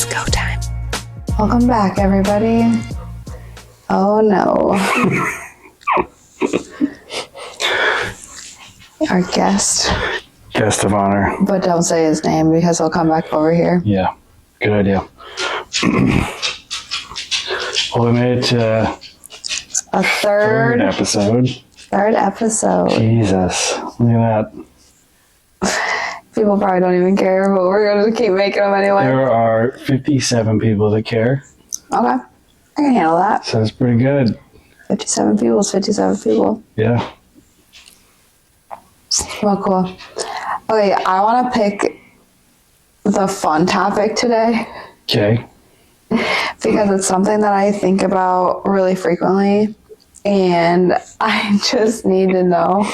It's go time. Welcome back, everybody. Oh no. Our guest. Guest of honor. But don't say his name because he'll come back over here. Yeah, good idea. Well, we made it to a third episode. Third episode. Jesus, look at that. People probably don't even care, but we're going to keep making them anyway. There are 57 people that care. Okay. I can handle that. So that's pretty good. 57 people is 57 people. Yeah. Well, cool. Okay, I want to pick the fun topic today. Okay. Because it's something that I think about really frequently. And I just need to know,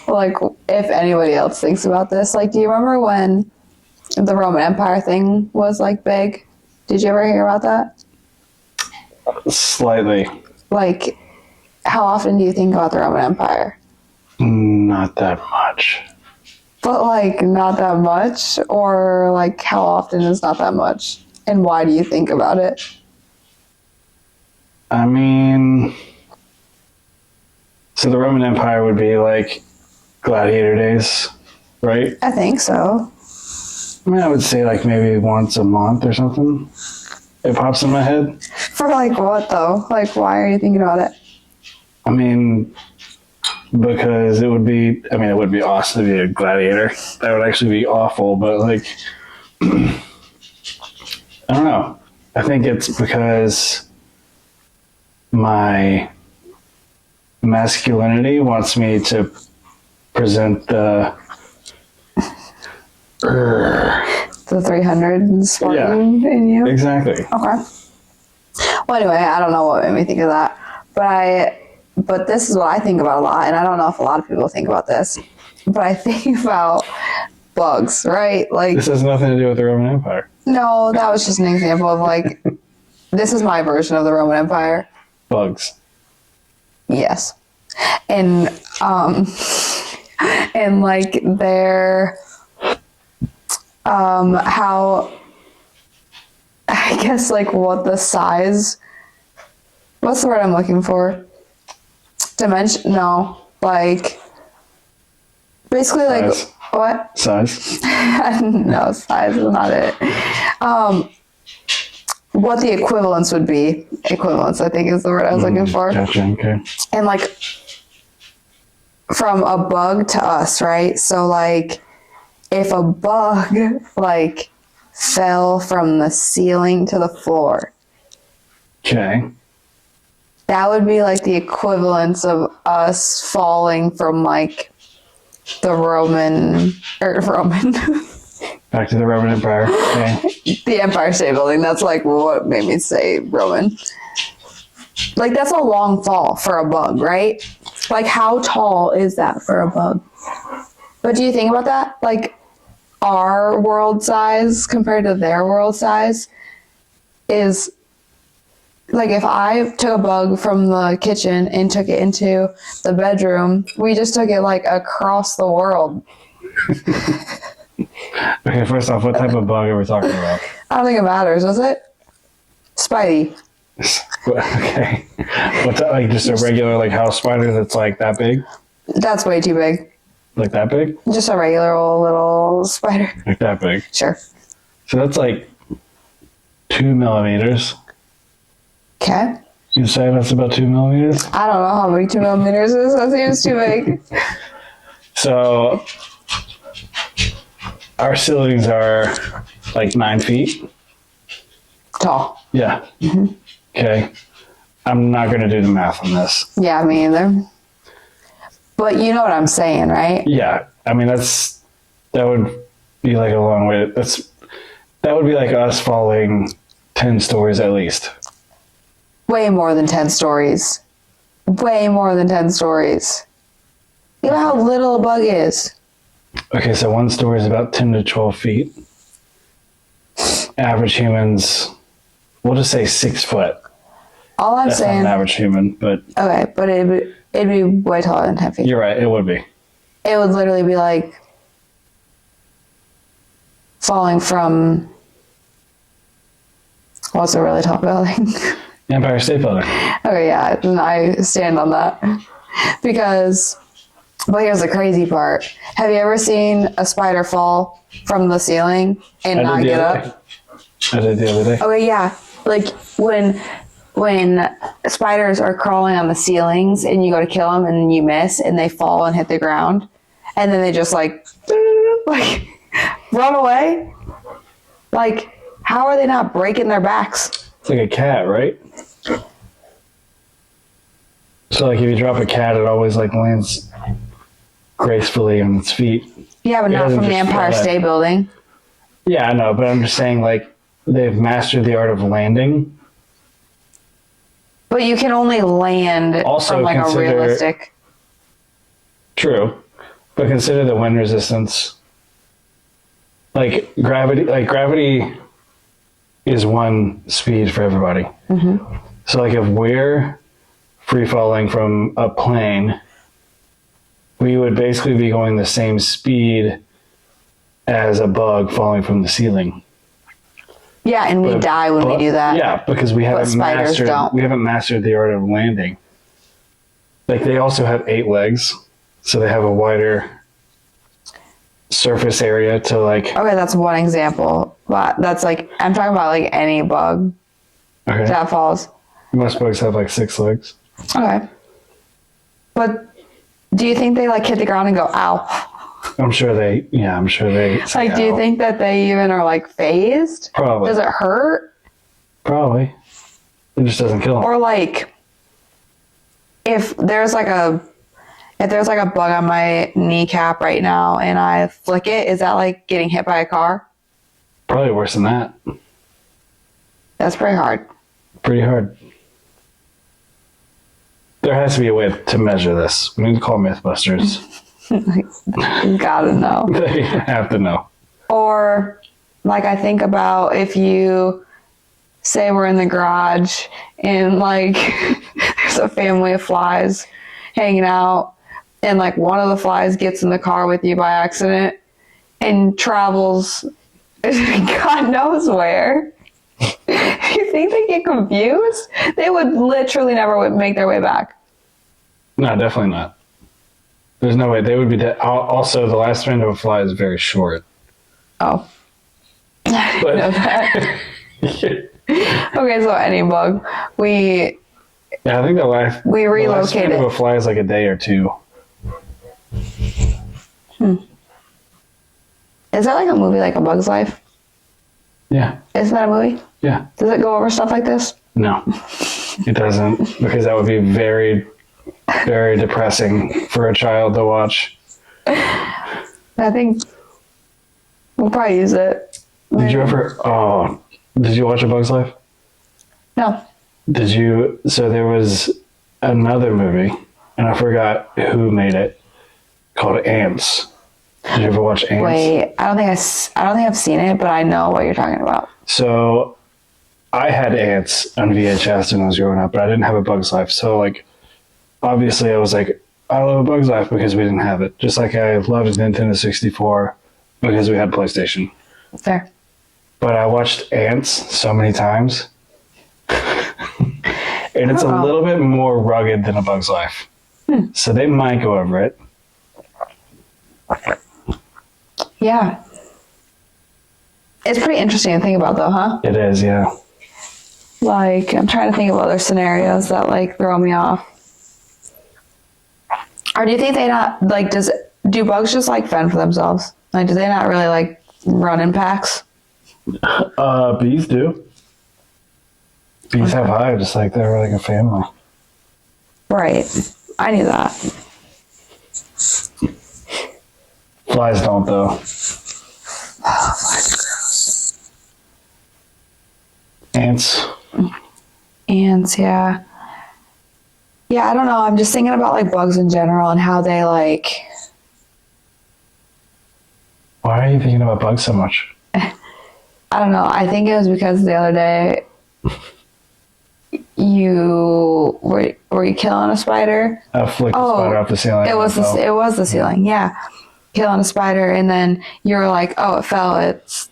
like, if anybody else thinks about this. Like, do you remember when the Roman Empire thing was, like, big? Did you ever hear about that? Slightly. Like, how often do you think about the Roman Empire? Not that much. But, like, not that much? Or, like, how often is not that much? And why do you think about it? I mean, so the Roman Empire would be like gladiator days, right? I think so. I mean, I would say like maybe once a month or something. It pops in my head. For, like, what, though? Like, why are you thinking about it? I mean, because it would be awesome to be a gladiator. That would actually be awful, but like, I don't know. I think it's because my masculinity wants me to present the 300 Spartan in you? Exactly. Okay. Well, anyway, I don't know what made me think of that, but this is what I think about a lot, and I don't know if a lot of people think about this, but I think about bugs, right? Like, this has nothing to do with the Roman Empire. No, that was just an example of, like, this is my version of the Roman Empire. Bugs. Yes. And like their how, I guess, like, what the size, what's the word I'm looking for? Dimension? No, like, basically, size. like, what? Size. No, size is not it. What the equivalence would be. Equivalence, I think, is the word I was looking for. Gotcha, okay. And, like, from a bug to us, right? So, like, if a bug, like, fell from the ceiling to the floor. Okay. That would be, like, the equivalence of us falling from, like, the Roman. Back to the Roman Empire. Okay. The Empire State Building. That's, like, what made me say Roman. Like, that's a long fall for a bug, right? Like, how tall is that for a bug? But do you think about that? Like, our world size compared to their world size is, like, if I took a bug from the kitchen and took it into the bedroom, we just took it, like, across the world. Okay, first off, what type of bug are we talking about? I don't think it matters, does it? Spidey. Okay. What's that, like, just a regular, like, house spider that's, like, that big? That's way too big. Like that big? Just a regular old little spider. Like that big? Sure. So that's, like, 2 millimeters. Okay. You say that's about 2 millimeters? I don't know how big 2 millimeters is. That seems too big. So our ceilings are like 9 feet. Tall. Yeah. Mm-hmm. Okay. I'm not going to do the math on this. Yeah, me either. But you know what I'm saying, right? Yeah. I mean, that would be like a long way. That would be like us falling 10 stories at least. Way more than 10 stories. Way more than 10 stories. You know how little a bug is. Okay, so 1 story is about 10 to 12 feet. Average humans, we'll just say 6 foot. All I'm That's saying. not an average human, but. Okay, but it'd be way taller than 10 feet. You're right, it would be. It would literally be like falling from What's a really tall building? Empire State Building. Okay, yeah, then I stand on that. Because, but here's the crazy part. Have you ever seen a spider fall from the ceiling and not get up? I did the other day. Okay, yeah. Like when spiders are crawling on the ceilings and you go to kill them and you miss and they fall and hit the ground and then they just like run away. Like, how are they not breaking their backs? It's like a cat, right? So like if you drop a cat, it always like lands gracefully on its feet. Yeah, but not from the Empire State Building. Yeah, I know, but I'm just saying like they've mastered the art of landing. But you can only land Also from like a realistic. True, but consider the wind resistance. Like gravity is one speed for everybody. Mm-hmm. So like if we're free falling from a plane, we would basically be going the same speed as a bug falling from the ceiling. Yeah, and we die when we do that. Yeah, because we haven't mastered the art of landing. Like they also have 8 legs, so they have a wider surface area to like. Okay, that's one example. But that's like I'm talking about like any bug that falls. Most bugs have like 6 legs. Okay. But do you think they like hit the ground and go, ow? I'm sure they Like, do you think that they even are like phased? Probably. Does it hurt? Probably. It just doesn't kill them. Or like, if there's like a bug on my kneecap right now and I flick it, is that like getting hit by a car? Probably worse than that. That's pretty hard. Pretty hard. There has to be a way to measure this. We need to call Mythbusters. You gotta know. They have to know. Or, like, I think about if you say we're in the garage and, like, there's a family of flies hanging out and, like, one of the flies gets in the car with you by accident and travels God knows where. You think they get confused? They would literally never make their way back. No, definitely not. There's no way. They would be dead. Also, the lifespan of a fly is very short. Oh. I didn't know that. Okay, so any bug. Yeah, I think we relocated. The lifespan of a fly is like a day or 2. Is that like a movie, like A Bug's Life? Yeah. Isn't that a movie? Yeah. Does it go over stuff like this? No, it doesn't, because that would be very, very depressing for a child to watch. I think we'll probably use it. Did you watch A Bug's Life? No. So there was another movie, and I forgot who made it, called Ants. Did you ever watch Ants? Wait, I don't think I've seen it, but I know what you're talking about. So I had Ants on VHS when I was growing up, but I didn't have A Bug's Life. So like, obviously I was like, I love A Bug's Life because we didn't have it. Just like I loved Nintendo 64 because we had PlayStation. Fair. But I watched Ants so many times. And it's a little bit more rugged than A Bug's Life. So they might go over it. Yeah. It's pretty interesting to think about though, huh? It is, yeah. Like, I'm trying to think of other scenarios that like throw me off. Or do you think they not, like, do bugs just like fend for themselves? Like, do they not really like run in packs? Bees do. Bees have hives, like they're like a family. Right. I knew that. Flies don't, though. Oh, flies are gross. Ants. Ants, yeah. Yeah, I don't know. I'm just thinking about like bugs in general and how they like. Why are you thinking about bugs so much? I don't know. I think it was because the other day you were you killing a spider? I flicked the spider off the ceiling. It was the ceiling, yeah. killing a spider, and then you're like, oh, it fell.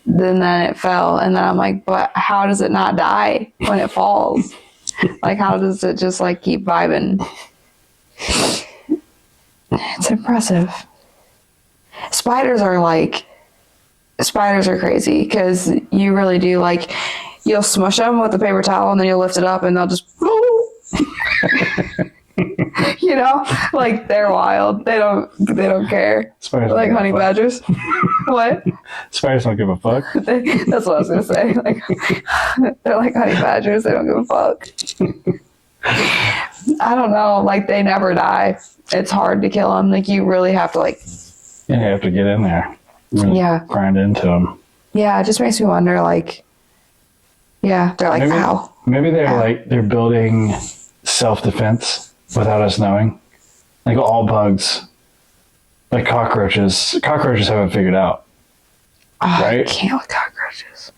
Then it fell, and then I'm like, but how does it not die when it falls? Like, how does it just like keep vibing? It's impressive. Spiders are crazy because you really do, like, you'll smush them with a paper towel and then you'll lift it up and they'll just, you know, like, they're wild. They don't care. Spiders Like honey badgers. What? Spiders don't give a fuck. That's what I was gonna say. Like, they're like honey badgers. They don't give a fuck. I don't know. Like, they never die. It's hard to kill them. Like, you really have to, like, Yeah, you have to get in there. Really grind into them. Yeah, it just makes me wonder, like, yeah, they're like, ow. Maybe they're building self-defense without us knowing. Like, all bugs, like cockroaches haven't figured out. Oh, right? I can't with cockroaches.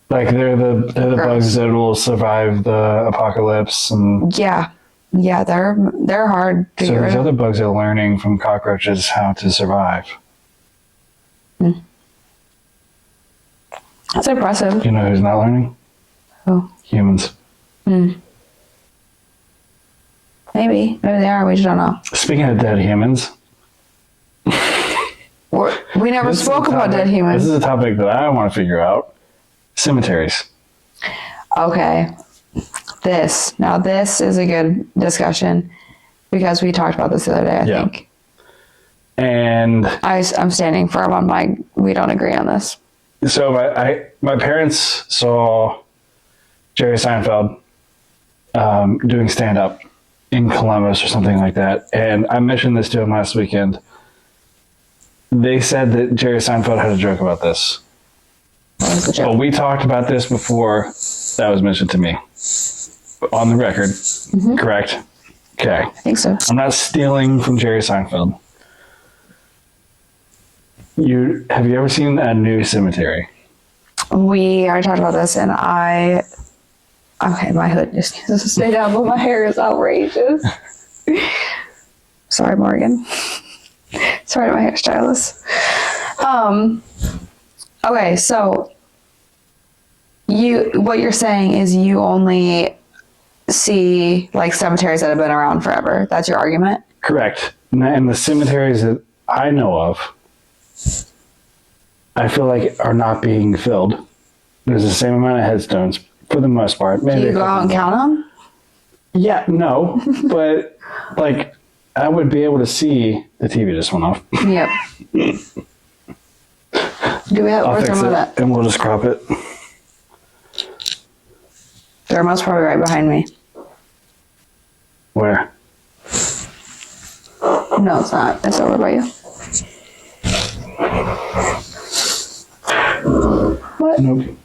Like, they're the bugs that will survive the apocalypse, and yeah, they're hard to so get rid these of. other bugs are learning from cockroaches how to survive. That's impressive. You know who's not learning? Who? Humans. Maybe they are. We just don't know. Speaking of dead humans, We never spoke about dead humans. This is a topic that I want to figure out. Cemeteries. Okay. This is a good discussion because we talked about this the other day, I think. And I'm standing firm on we don't agree on this. So my parents saw Jerry Seinfeld doing stand-up in Columbus or something like that. And I mentioned this to him last weekend. They said that Jerry Seinfeld had a joke about this. What was the joke? Well, we talked about this before that was mentioned to me. On the record. Mm-hmm. Correct? Okay. I think so. I'm not stealing from Jerry Seinfeld. Have you ever seen a new cemetery? We already talked about this, and okay, my hood just needs to stay down, but my hair is outrageous. Sorry, Morgan. Sorry to my hairstylist. Okay, so what you're saying is you only see, like, cemeteries that have been around forever. That's your argument? Correct. And the cemeteries that I know of, I feel like are not being filled. There's the same amount of headstones for the most part. Maybe do you go out and count them? Yeah, no, but like, I would be able to see the TV just went off. Yep. Do we have I'll where's fix the it, remote? and we'll just crop it. The remote's probably right behind me. Where? No, it's not. It's over by you. What? Nope.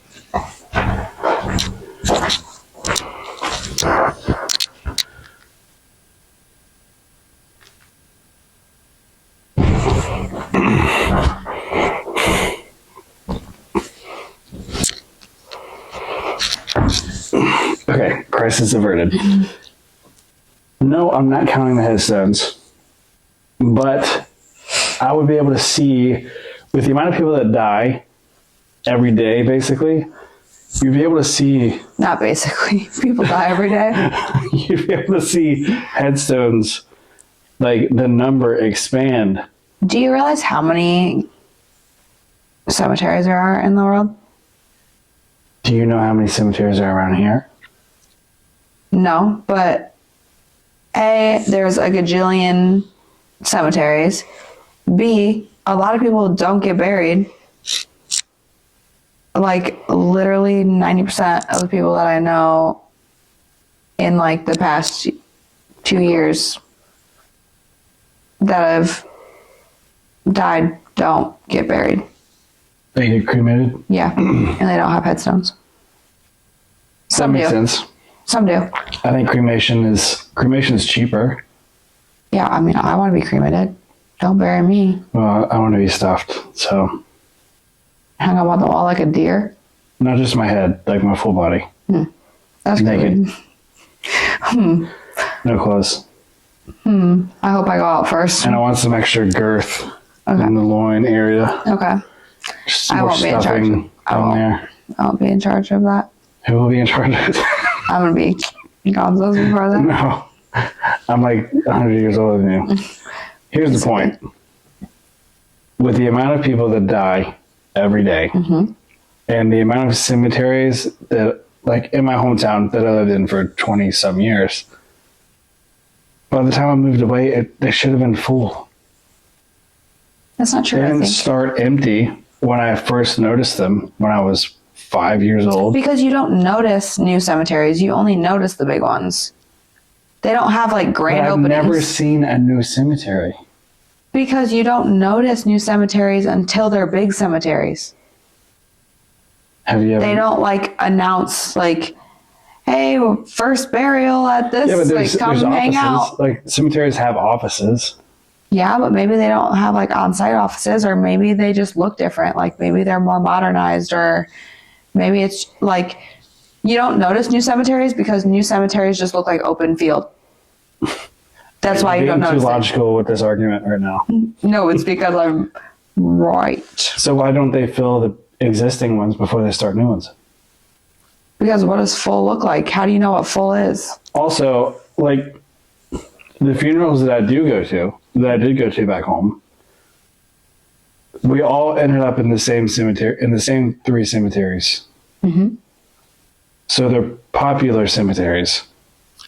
Okay, crisis averted. No, I'm not counting the headstones, but I would be able to see, with the amount of people that die every day, basically, you'd be able to see... Not basically. People die every day. You'd be able to see headstones, like, the number expand. Do you realize how many cemeteries there are in the world? Do you know how many cemeteries are around here? No, but A, there's a gajillion cemeteries. B, a lot of people don't get buried. Like, literally 90% of the people that I know in, like, the past 2 years that have died don't get buried. They get cremated? Yeah, and they don't have headstones. Some that makes do. sense. Some do. I think cremation is cheaper. Yeah, I mean, I want to be cremated. Don't bury me. Well, I want to be stuffed, so... Hang up on the wall like a deer. Not just my head, like my full body. That's naked. Good. No clothes. I hope I go out first. And I want some extra girth Okay. in the loin area. Okay. Just I more won't be in charge. stuffing down there. I won't be in charge of that. Who will be in charge of it? I'm gonna be gonzos before that. No. I'm like 100 years older than you. Here's the point. With the amount of people that die every day, and the amount of cemeteries that, like in my hometown that I lived in for 20 some years, by the time I moved away, they should have been full. That's not true. They I didn't think start empty when I first noticed them when I was 5 years old. because you don't notice new cemeteries. You only notice the big ones. They don't have like grand But I've openings. never seen a new cemetery. Because you don't notice new cemeteries until they're big cemeteries. Have you ever? They don't like announce like, "Hey, first burial at this." Yeah, but like, come there's hang offices. out. Like cemeteries have offices. Yeah, but maybe they don't have like on-site offices, or maybe they just look different. Like maybe they're more modernized, or maybe it's like you don't notice new cemeteries because new cemeteries just look like open field. That's why you don't Being notice too it. logical with this argument right now. No, it's because I'm right. So why don't they fill the existing ones before they start new ones? Because what does full look like? How do you know what full is? Also, like the funerals that I did go to back home, we all ended up in the same cemetery, in the same 3 cemeteries. Mm-hmm. So they're popular cemeteries.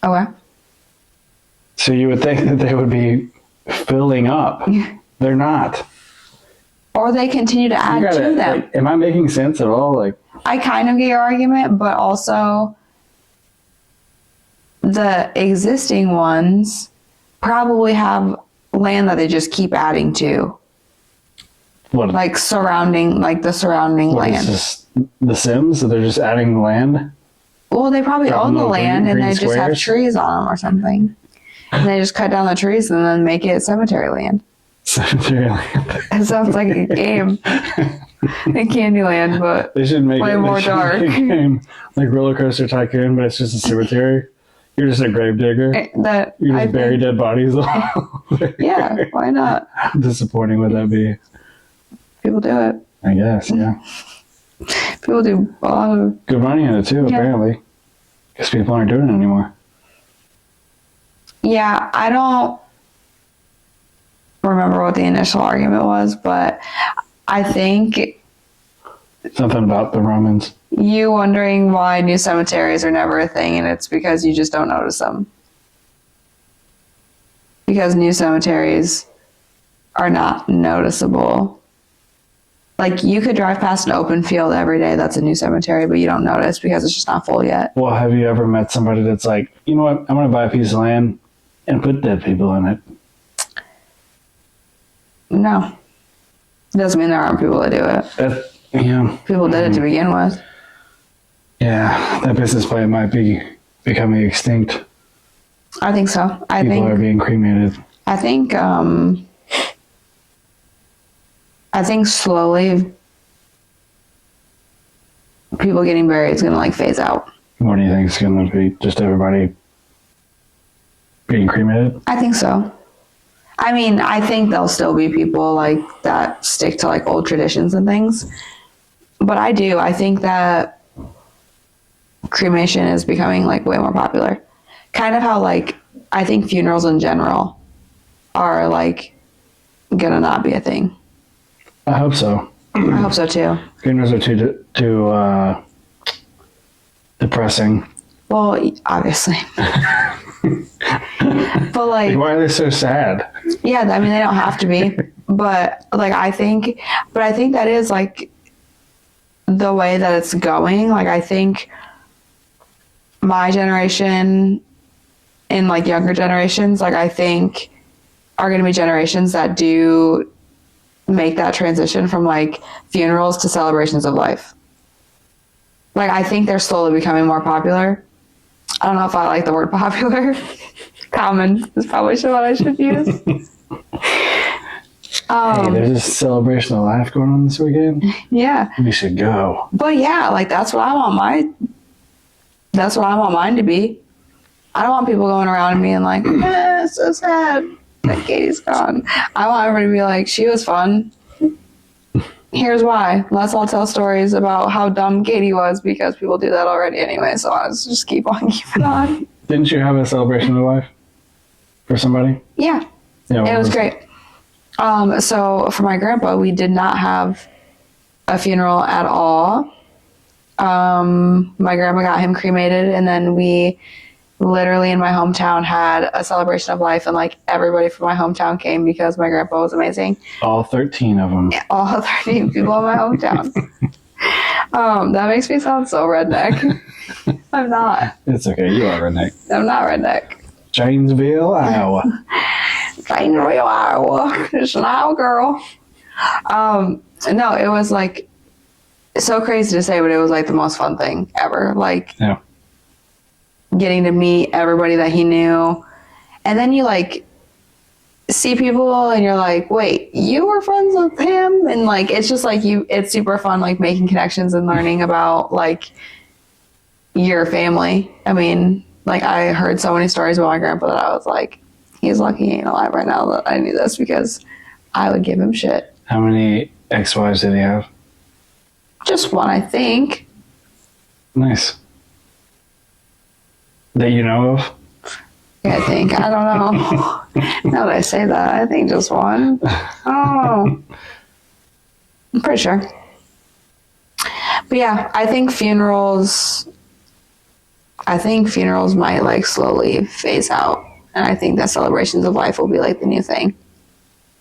Okay. So you would think that they would be filling up. They're not. Or they continue to add to them. Like, am I making sense at all? Like, I kind of get your argument, but also the existing ones probably have land that they just keep adding to. what? Like surrounding, like the surrounding What is land. this? The Sims? So they're just adding land? Well, they probably Dropping own the little land and green they just have squares? trees on them or something. And they just cut down the trees and then make it cemetery land. Cemetery land. It sounds like a game in Candyland, but They should make way it more they should dark. make a game like Roller Coaster Tycoon, but it's just a cemetery. You're just a grave digger. that You I just bury think, dead bodies all over. yeah, why not? How disappointing would that be? People do it. I guess, yeah. People do a lot of. Good money in it too, Yeah. apparently. Because people aren't doing it anymore. Yeah, I don't remember what the initial argument was, but I think Something about the Romans. you wondering why new cemeteries are never a thing, and it's because you just don't notice them. Because new cemeteries are not noticeable. Like, you could drive past an open field every day that's a new cemetery, but you don't notice because it's just not full yet. Well, have you ever met somebody that's like, you know what, I'm going to buy a piece of land and put dead people in it? No. Doesn't mean there aren't people that do it. Yeah. People did it to begin with. Yeah, that business plan might be becoming extinct. I think so. People are being cremated. I think slowly people getting buried is gonna like phase out. What do you think is going to be? Just everybody being cremated? I think so. I mean, I think there'll still be people like that stick to like old traditions and things. But I think that cremation is becoming like way more popular. Kind of how like I think funerals in general are like gonna not be a thing. I hope so. I hope so too. Funerals are too depressing. Well, obviously. But like, Why are they so sad? yeah, I mean, they don't have to be, but like, I think that is like the way that it's going. Like, I think my generation and like younger generations, like, I think are going to be generations that do make that transition from like funerals to celebrations of life. Like, I think they're slowly becoming more popular. I don't know if I like the word popular. Common is probably what I should use. Hey, there's a celebration of life going on this weekend. Yeah. We should go. But yeah, like that's what I want mine to be. I don't want people going around and being like, it's so sad. that Katie's gone. I want everybody to be like, she was fun. Here's why. Let's all tell stories about how dumb Katie was, because people do that already anyway. So let's just keep on keeping on. Didn't you have a celebration of life for somebody? Yeah. Yeah, It was great. So for my grandpa, we did not have a funeral at all. My grandma got him cremated, and then we literally in my hometown had a celebration of life, and like everybody from my hometown came because my grandpa was amazing. All 13 of them. All 13 people in my hometown. That makes me sound so redneck. I'm not. It's okay. You are redneck. I'm not redneck. Janesville, Iowa. Janesville, Iowa. Just an Iowa girl. No, it was like so crazy to say, but it was like the most fun thing ever. Like, Yeah. getting to meet everybody that he knew. And then you like see people and you're like, wait, you were friends with him? And like, it's just like it's super fun, like making connections and learning about like your family. I mean, like I heard so many stories about my grandpa that I was like, he's lucky he ain't alive right now that I knew this, because I would give him shit. How many ex-wives did he have? Just one, I think. Nice. That you know of? Yeah, I think. I don't know. Now that I say that, I think just one. I don't know. I'm pretty sure. But yeah, I think funerals might like slowly phase out. And I think that celebrations of life will be like the new thing.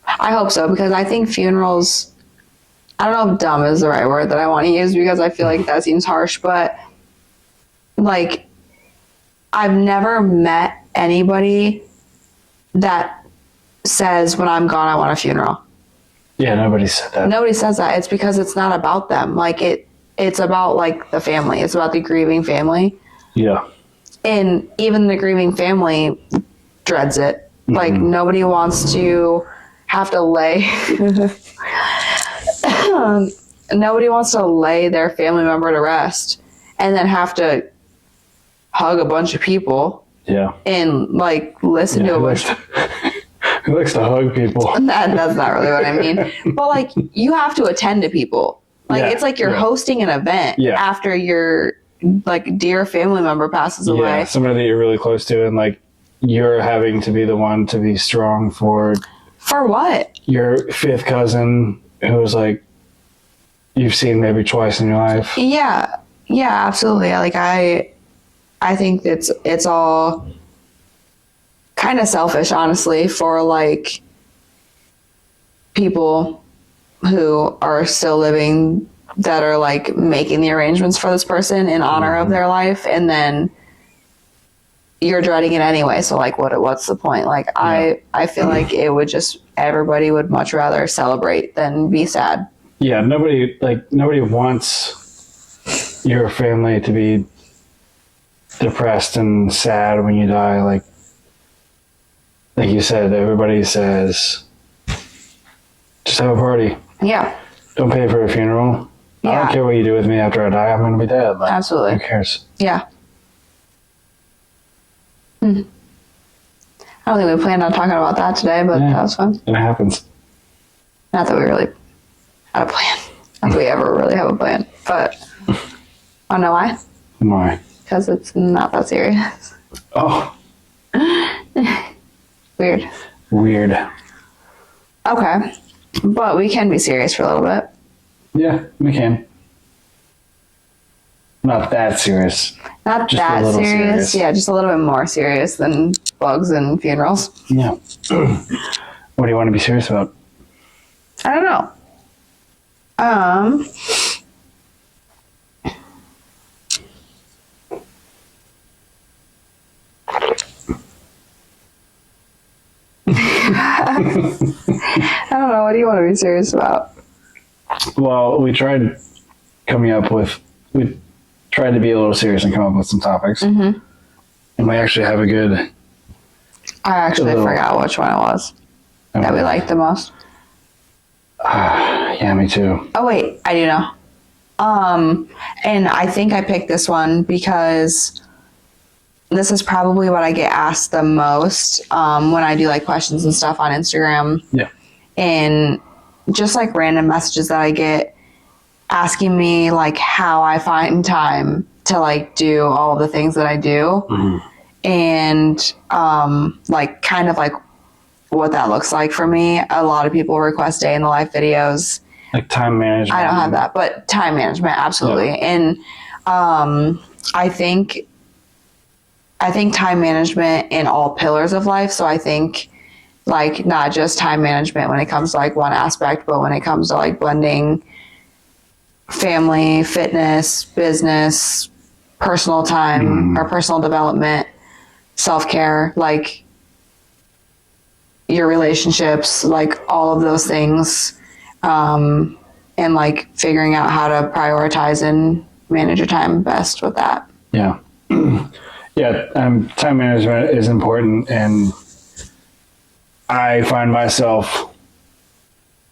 I hope so, because I think funerals, I don't know if dumb is the right word that I want to use, because I feel like that seems harsh, but like, I've never met anybody that says when I'm gone, I want a funeral. Yeah, nobody said that. Nobody says that. It's because it's not about them. Like it's about like the family. It's about the grieving family. Yeah. And even the grieving family dreads it. Mm-hmm. Like nobody wants to have to lay nobody wants to lay their family member to rest and then have to hug a bunch of people. Yeah. And like listen to a bunch. Who likes to hug people? That's not really what I mean. But like you have to attend to people. Like it's like you're hosting an event after your like dear family member passes away. Yeah, somebody that you're really close to, and like you're having to be the one to be strong for what? Your fifth cousin who's like you've seen maybe twice in your life. Yeah. Yeah, absolutely. Like I think it's all kind of selfish, honestly, for like people who are still living that are like making the arrangements for this person in honor of their life, and then you're dreading it anyway. So like what's the point? Like I feel like it would just, everybody would much rather celebrate than be sad. Yeah, nobody wants your family to be depressed and sad when you die. Like you said, everybody says, just have a party. Yeah. Don't pay for a funeral. Yeah. I don't care what you do with me after I die. I'm going to be dead. Like, absolutely. Who cares? Yeah. I don't think we planned on talking about that today, but that was fun. It happens. Not that we really had a plan. Not that we ever really have a plan. But I know why. Why? Because it's not that serious. Oh. Weird. Okay. But we can be serious for a little bit. Yeah, we can. Not that serious. Not just that serious. Yeah, just a little bit more serious than bugs and funerals. Yeah. What do you want to be serious about? I don't know. I don't know. What do you want to be serious about? Well, we tried to be a little serious and come up with some topics. Mm-hmm. And we actually have a good... I actually forgot which one it was that we liked the most. Yeah, me too. Oh, wait. I do know. And I think I picked this one because this is probably what I get asked the most when I do like questions and stuff on Instagram. Yeah. And just like random messages that I get asking me like how I find time to like do all the things that I do. And like kind of like what that looks like for me. A lot of people request day in the life videos. Like time management. I don't have that, but time management, absolutely. Yeah. And I think time management in all pillars of life. So I think like not just time management when it comes to like one aspect, but when it comes to like blending family, fitness, business, personal time or personal development, self-care, like your relationships, like all of those things, and like figuring out how to prioritize and manage your time best with that. Yeah. Yeah. Time management is important. And I find myself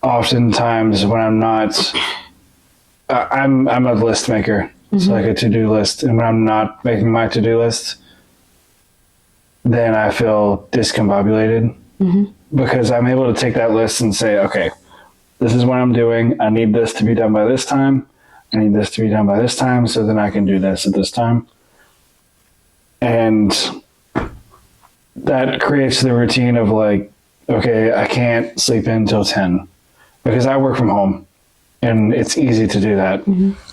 oftentimes when I'm not, I'm a list maker. It's like a to-do list. And when I'm not making my to-do list, then I feel discombobulated because I'm able to take that list and say, okay, this is what I'm doing. I need this to be done by this time. I need this to be done by this time. So then I can do this at this time. And that creates the routine of like, okay, I can't sleep in until 10 because I work from home and it's easy to do that.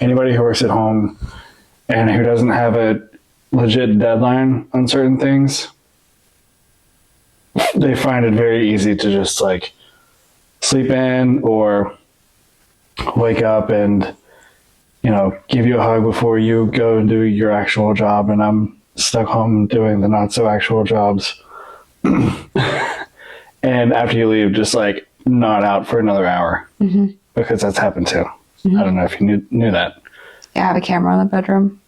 Anybody who works at home and who doesn't have a legit deadline on certain things, they find it very easy to just like sleep in or wake up and, you know, give you a hug before you go and do your actual job. And I'm stuck home doing the not so actual jobs. And after you leave, just like not out for another hour because that's happened too. I don't know if you knew that. Yeah, I have a camera in the bedroom.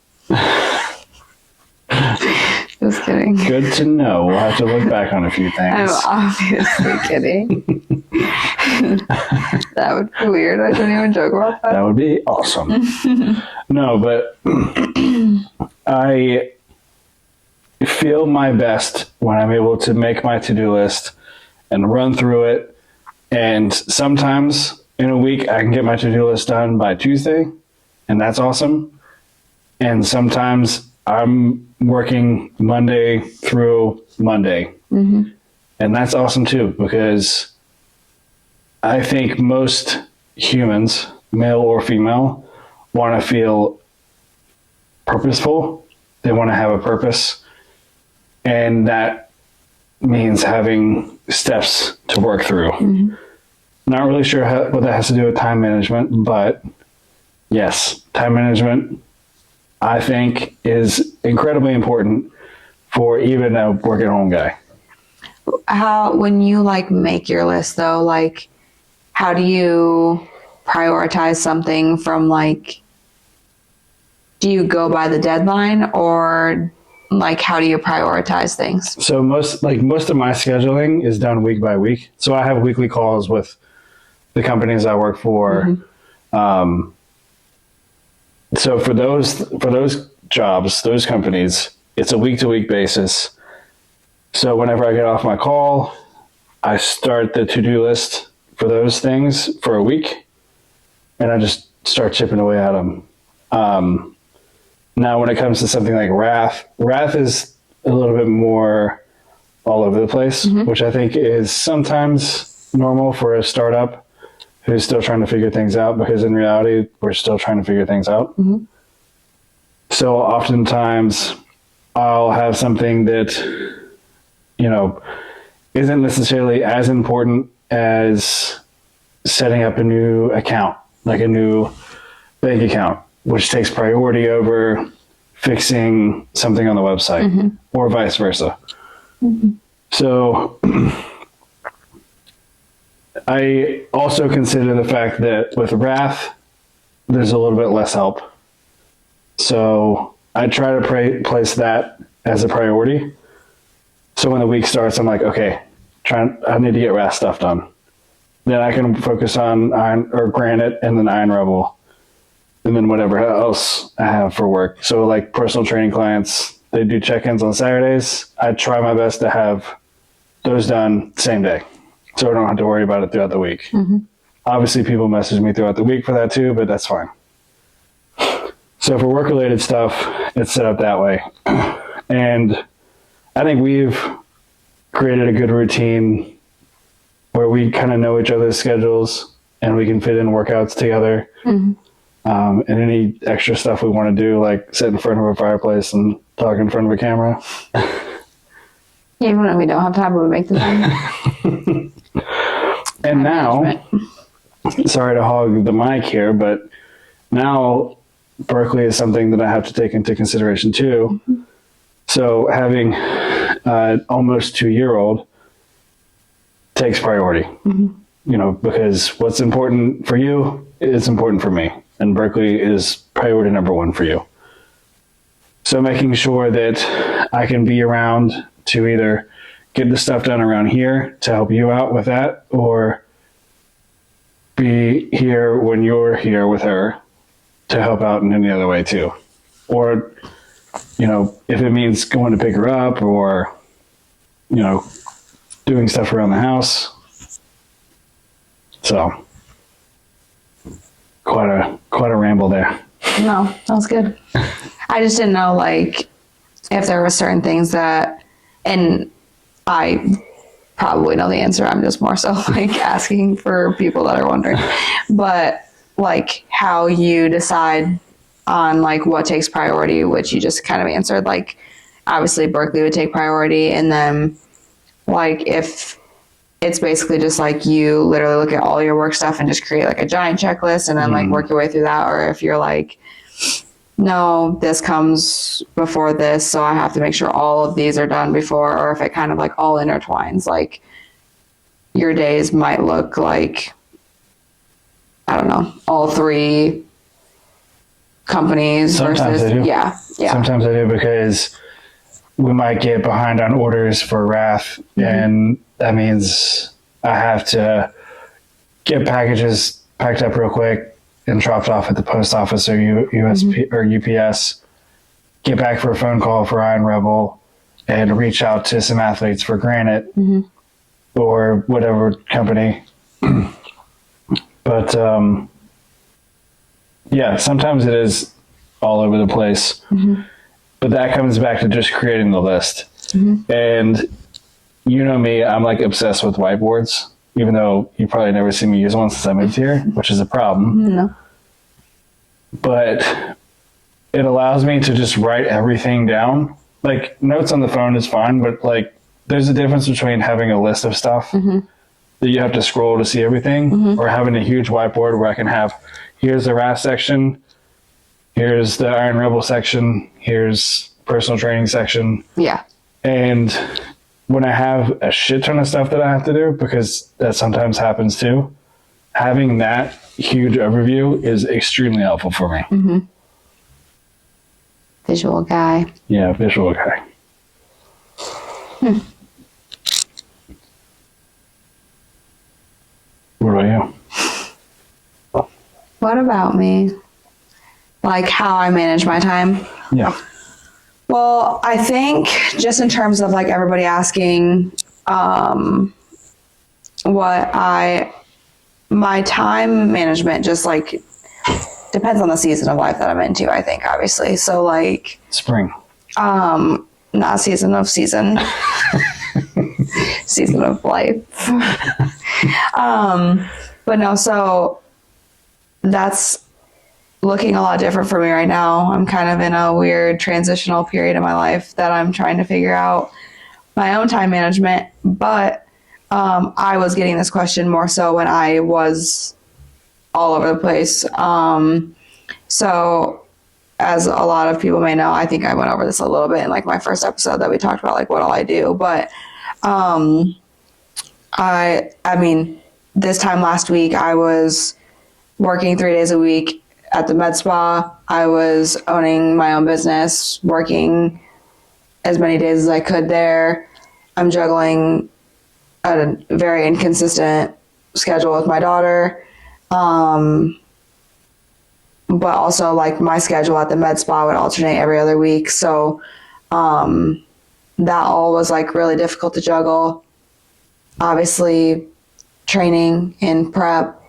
Just kidding. Good to know. We'll have to look back on a few things. I'm obviously kidding. That would be weird. I shouldn't even joke about that. That would be awesome. No, but I feel my best when I'm able to make my to-do list and run through it. And sometimes in a week, I can get my to-do list done by Tuesday, and that's awesome. And sometimes I'm working Monday through Monday. And that's awesome too, because I think most humans, male or female, want to feel purposeful. They want to have a purpose. And that means having steps to work through. Not really sure what that has to do with time management, but yes, time management, I think, is incredibly important for even a work-at-home guy. When you like make your list though, like how do you prioritize something from like, do you go by the deadline or like how do you prioritize things? So most of my scheduling is done week by week. So I have weekly calls with the companies I work for. So for those jobs, those companies, it's a week-to-week basis. So whenever I get off my call, I start the to-do list for those things for a week, and I just start chipping away at them. Now, when it comes to something like Wrath is a little bit more all over the place, which I think is sometimes normal for a startup who's still trying to figure things out, because in reality, we're still trying to figure things out. So oftentimes I'll have something that, you know, isn't necessarily as important as setting up a new account, like a new bank account, which takes priority over fixing something on the website, or vice versa. So I also consider the fact that with Wrath, there's a little bit less help. So I try to place that as a priority. So when the week starts, I'm like, okay, I need to get Wrath stuff done. Then I can focus on Granite and then Iron Rebel, and then whatever else I have for work. So like personal training clients, they do check-ins on Saturdays. I try my best to have those done same day, so I don't have to worry about it throughout the week. Obviously, people message me throughout the week for that too, but that's fine. So for work-related stuff, it's set up that way. And I think we've created a good routine where we kind of know each other's schedules and we can fit in workouts together. And any extra stuff we want to do, like sit in front of a fireplace and talk in front of a camera. Even when we don't have time, we make the time. And now, sorry to hog the mic here, but now Berkeley is something that I have to take into consideration too. So having an almost 2-year-old takes priority, because what's important for you is important for me. And Berkeley is priority number 1 for you. So making sure that I can be around to either get the stuff done around here to help you out with that, or be here when you're here with her to help out in any other way too. Or, if it means going to pick her up or, doing stuff around the house. So quite a ramble there. No, that was good. I just didn't know, like, if there were certain things that, and I probably know the answer. I'm just more so like asking for people that are wondering, but like how you decide on like what takes priority, which you just kind of answered. Like, obviously Berkeley would take priority, and then like if it's basically just like you literally look at all your work stuff and just create like a giant checklist and then like work your way through that, or if you're like, no, this comes before this, so I have to make sure all of these are done before, or if it kind of like all intertwines, like your days might look like, I don't know, all 3 companies Sometimes versus, I do. yeah. Sometimes I do, because we might get behind on orders for Wrath, and that means I have to get packages packed up real quick and dropped off at the post office or USP or UPS, get back for a phone call for Iron Rebel, and reach out to some athletes for Granite or whatever company. But yeah, sometimes it is all over the place. But that comes back to just creating the list. And you know me, I'm like obsessed with whiteboards, even though you probably never see me use one since I moved here, which is a problem. No. But it allows me to just write everything down. Like, notes on the phone is fine, but like there's a difference between having a list of stuff that you have to scroll to see everything, or having a huge whiteboard where I can have, here's the RAS section, here's the Iron Rebel section, here's personal training section. Yeah. And when I have a shit ton of stuff that I have to do, because that sometimes happens too, having that huge overview is extremely helpful for me. Visual guy. Yeah, visual guy. What about you? What about me? Like how I manage my time? Yeah. Well, I think just in terms of like everybody asking my time management just like depends on the season of life that I'm into, I think, obviously. So like Spring. Not season of season. Season of life. But no, so that's looking a lot different for me right now. I'm kind of in a weird transitional period in my life that I'm trying to figure out my own time management. But I was getting this question more so when I was all over the place. So as a lot of people may know, I think I went over this a little bit in like my first episode that we talked about like what all I do. But I mean, this time last week I was working 3 days a week at the med spa. I was owning my own business, working as many days as I could there. I'm juggling a very inconsistent schedule with my daughter. But also like my schedule at the med spa would alternate every other week. So That all was like really difficult to juggle. Obviously, training and prep,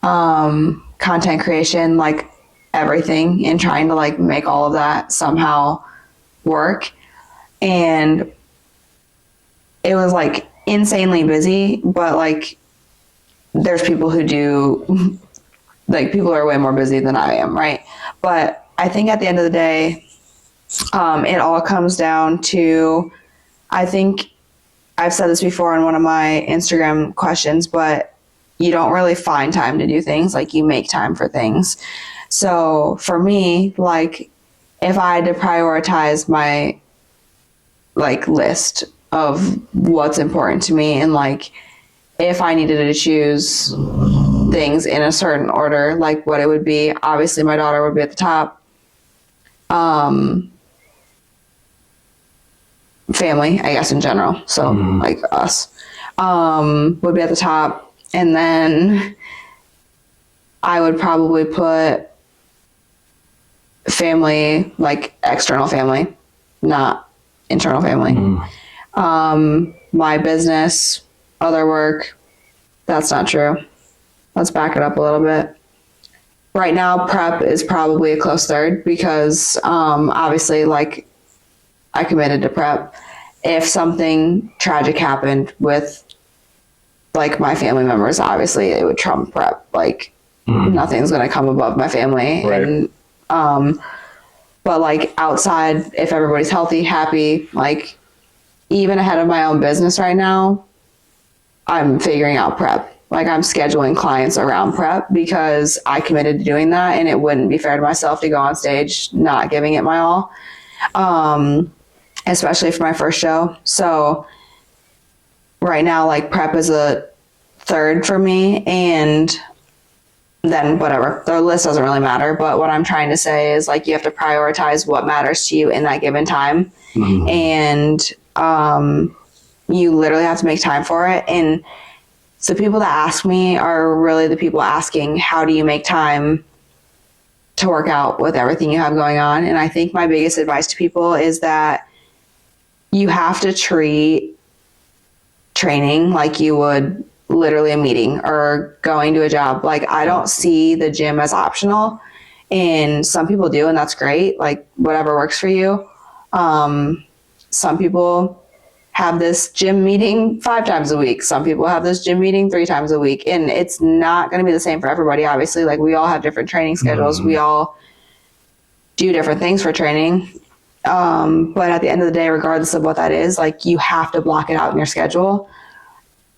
content creation, like everything, and trying to like make all of that somehow work. And it was like insanely busy, but like there's people who do, like people are way more busy than I am, right? But I think at the end of the day, it all comes down to, I think I've said this before on one of my Instagram questions, but you don't really find time to do things, like you make time for things. So for me, like if I had to prioritize my like list of what's important to me, and like if I needed to choose things in a certain order, like what it would be, obviously my daughter would be at the top. Family, I guess, in general. So like us, would be at the top. And then I would probably put family, like external family, not internal family. My business, other work, that's not true. Let's back it up a little bit. Right now, prep is probably a close third because obviously, like, I committed to prep. If something tragic happened with like my family members, obviously it would trump prep. Like nothing's going to come above my family. Right. And, but like outside, if everybody's healthy, happy, like even ahead of my own business right now, I'm figuring out prep. Like I'm scheduling clients around prep because I committed to doing that, and it wouldn't be fair to myself to go on stage not giving it my all. Especially for my first show. So right now, like prep is a third for me, and then whatever, the list doesn't really matter. But what I'm trying to say is like, you have to prioritize what matters to you in that given time. And, you literally have to make time for it. And so people that ask me are really the people asking, how do you make time to work out with everything you have going on? And I think my biggest advice to people is that you have to treat training like you would literally a meeting or going to a job. Like I don't see the gym as optional, and some people do, and that's great. Like whatever works for you. Some people have this gym meeting 5 times a week. Some people have this gym meeting 3 times a week, and it's not going to be the same for everybody. Obviously, like we all have different training schedules. We all do different things for training. But at the end of the day, regardless of what that is, like you have to block it out in your schedule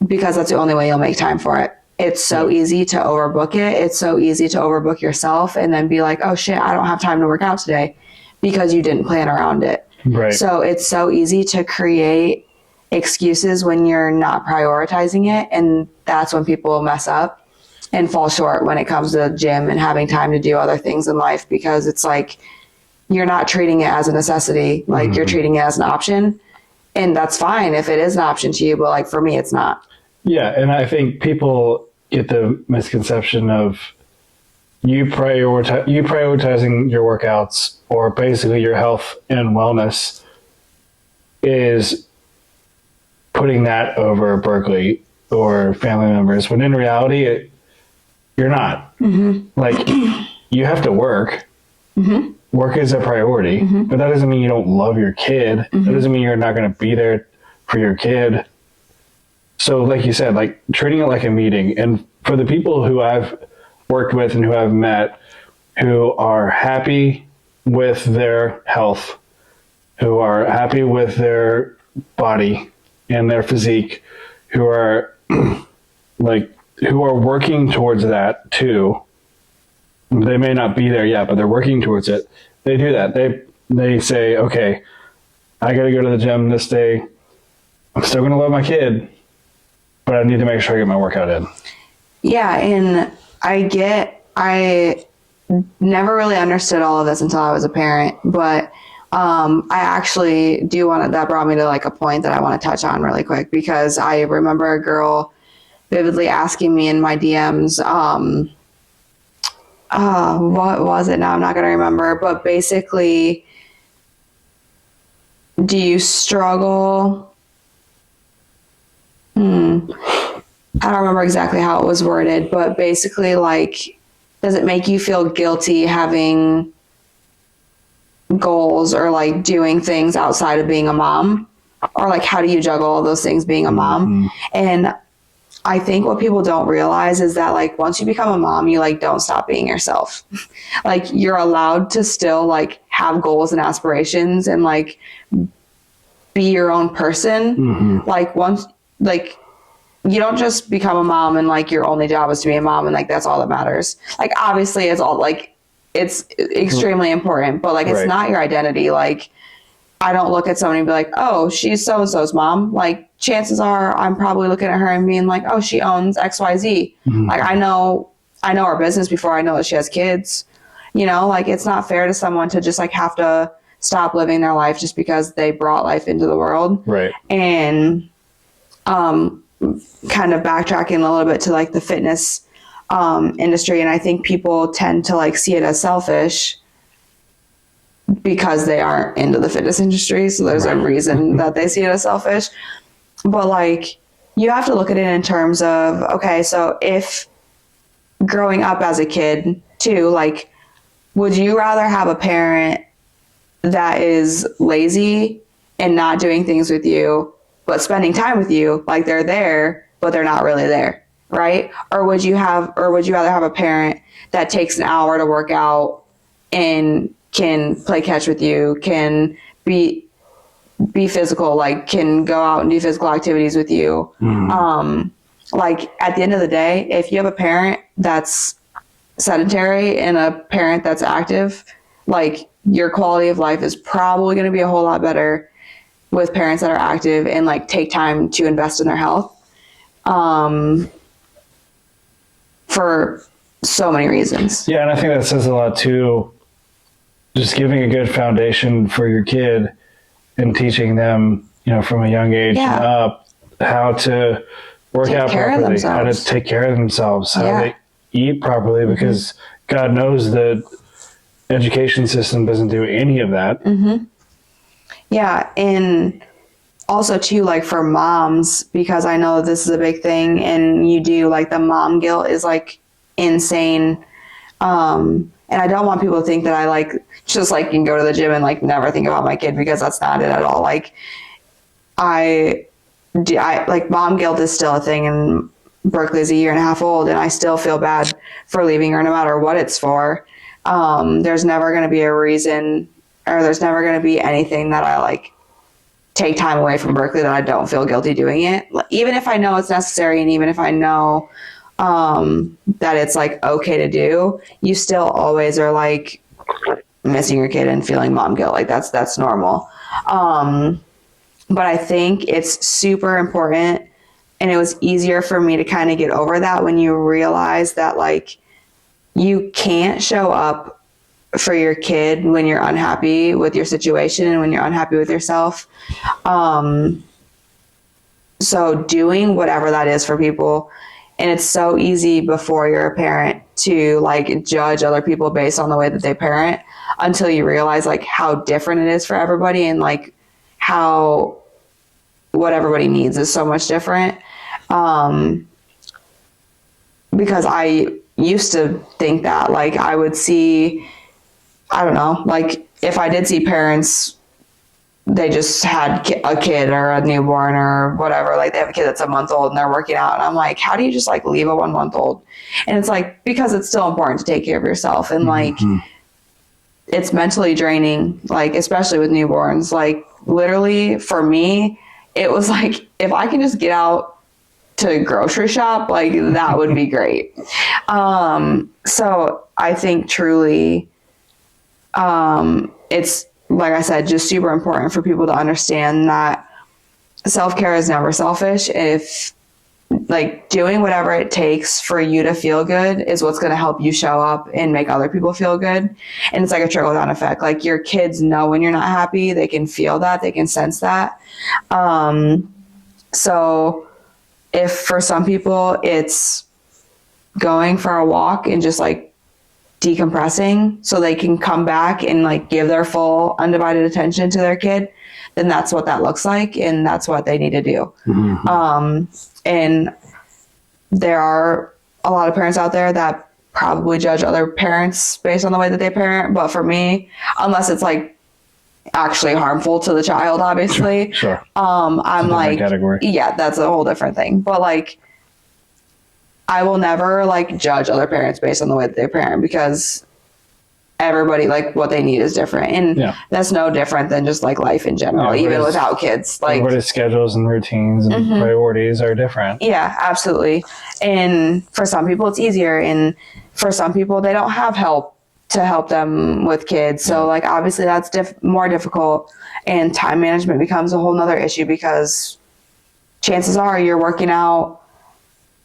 because that's the only way you'll make time for it. It's so easy to overbook it. It's so easy to overbook yourself and then be like, oh shit, I don't have time to work out today because you didn't plan around it. Right. So it's so easy to create excuses when you're not prioritizing it. And that's when people mess up and fall short when it comes to the gym and having time to do other things in life, because it's like, you're not treating it as a necessity. Like you're treating it as an option, and that's fine if it is an option to you. But like for me, it's not. Yeah. And I think people get the misconception of you prioritizing your workouts, or basically your health and wellness, is putting that over Berkeley or family members, when in reality, you're not. Like you have to work. Work is a priority, but that doesn't mean you don't love your kid. That doesn't mean you're not going to be there for your kid. So like you said, like treating it like a meeting. And for the people who I've worked with and who I've met who are happy with their health, who are happy with their body and their physique, who are who are working towards that too. They may not be there yet, but they're working towards it. They do that. They say, okay, I got to go to the gym this day. I'm still going to love my kid, but I need to make sure I get my workout in. Yeah. And I never really understood all of this until I was a parent, but I actually do that brought me to like a point that I want to touch on really quick, because I remember a girl vividly asking me in my DMs, what was it now? I'm not going to remember, but basically do you struggle? I don't remember exactly how it was worded, but basically, like, does it make you feel guilty having goals or like doing things outside of being a mom? Or like, how do you juggle all those things being a mom? And I think what people don't realize is that like once you become a mom, you like don't stop being yourself. Like you're allowed to still like have goals and aspirations and like be your own person. Like once, like, you don't just become a mom and like your only job is to be a mom and like that's all that matters. Like obviously it's all like it's extremely important, but like it's not your identity. Like I don't look at somebody and be like, oh, she's so and so's mom. Like chances are I'm probably looking at her and being like, oh, she owns XYZ. Like I know her business before I know that she has kids. You know, like it's not fair to someone to just like have to stop living their life just because they brought life into the world. Right. And kind of backtracking a little bit to like the fitness industry, and I think people tend to like see it as selfish because they aren't into the fitness industry, so there's a reason that they see it as selfish. But like you have to look at it in terms of, okay, so if growing up as a kid too, like would you rather have a parent that is lazy and not doing things with you but spending time with you, like they're there, but they're not really there, right? Or would you rather have a parent that takes an hour to work out and can play catch with you, can be physical, like can go out and do physical activities with you? Like at the end of the day, if you have a parent that's sedentary and a parent that's active, like your quality of life is probably going to be a whole lot better with parents that are active and like take time to invest in their health, for so many reasons. Yeah, and I think that says a lot too. Just giving a good foundation for your kid and teaching them, you know, from a young age up, how to work out properly, how to take care of themselves, how to eat properly, because God knows the education system doesn't do any of that. Yeah, and also too, like for moms, because I know this is a big thing, and you do like the mom guilt is like insane. And I don't want people to think that I like just like can go to the gym and like never think about my kid, because that's not it at all. Like I like mom guilt is still a thing, and Berkeley's a year and a half old, and I still feel bad for leaving her no matter what it's for. There's never going to be a reason, or there's never going to be anything that I like take time away from Berkeley that I don't feel guilty doing it. Even if I know it's necessary, and even if I know that it's like okay to do, you still always are like missing your kid and feeling mom guilt. Like that's normal. But I think it's super important, and it was easier for me to kind of get over that when you realize that like you can't show up for your kid when you're unhappy with your situation and when you're unhappy with yourself. So doing whatever that is for people, and it's so easy before you're a parent to like judge other people based on the way that they parent, until you realize like how different it is for everybody, and like how what everybody needs is so much different. Because I used to think that like I would see, I don't know, like if I did see parents, they just had a kid or a newborn or whatever, like they have a kid that's a month old and they're working out, and I'm like, how do you just like leave a 1 month old? And it's like, because it's still important to take care of yourself, and like it's mentally draining, like especially with newborns. Like literally for me, it was like, if I can just get out to grocery shop, like that would be great. So I think truly, it's, like I said, just super important for people to understand that self-care is never selfish. If like doing whatever it takes for you to feel good is what's going to help you show up and make other people feel good. And it's like a trickle down effect. Like your kids know when you're not happy, they can feel that, they can sense that. So if for some people it's going for a walk and just like decompressing so they can come back and like give their full undivided attention to their kid, then that's what that looks like, and that's what they need to do. And there are a lot of parents out there that probably judge other parents based on the way that they parent, but for me, unless it's like actually harmful to the child, obviously, Sure. I'm like, category. Yeah, that's a whole different thing. But like, I will never like judge other parents based on the way that they parent, because everybody, like, what they need is different, and that's no different than just like life in general, even without kids. Like, everybody's schedules and routines and priorities are different. Yeah, absolutely. And for some people it's easier, and for some people they don't have help to help them with kids. So like, obviously that's more difficult, and time management becomes a whole nother issue, because chances are you're working out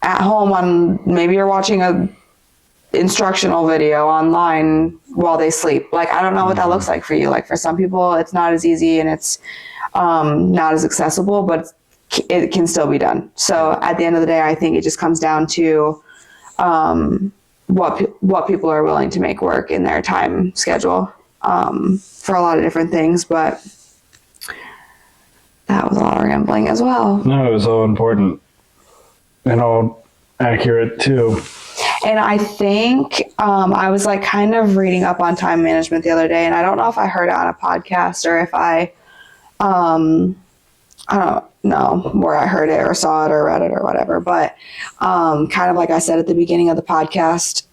at home on, maybe you're watching a instructional video online while they sleep. Like, I don't know what that looks like for you. Like, for some people it's not as easy, and it's not as accessible, but it can still be done. So at the end of the day, I think it just comes down to what people are willing to make work in their time schedule for a lot of different things. But that was a lot of rambling as well. No, it was all important and all accurate too. And I think I was like kind of reading up on time management the other day, and I don't know if I heard it on a podcast or if I don't know where I heard it or saw it or read it or whatever, but kind of like I said at the beginning of the podcast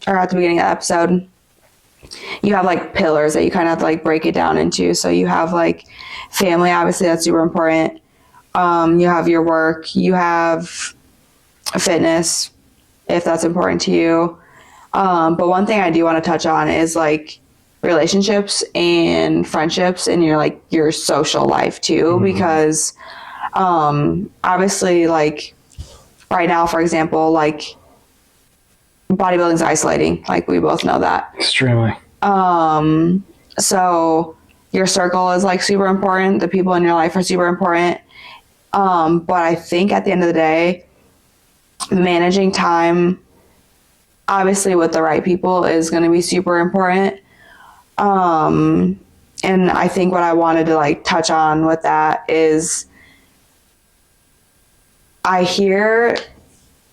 or at the beginning of the episode, you have like pillars that you kind of have to like break it down into. So you have like family, obviously that's super important. You have your work, you have fitness, if that's important to you. But one thing I do want to touch on is like relationships and friendships and your social life too, because obviously, like right now, for example, like bodybuilding's isolating, like we both know that. Extremely. So your circle is like super important, the people in your life are super important, but I think at the end of the day, managing time obviously with the right people is going to be super important. And I think what I wanted to like touch on with that is I hear,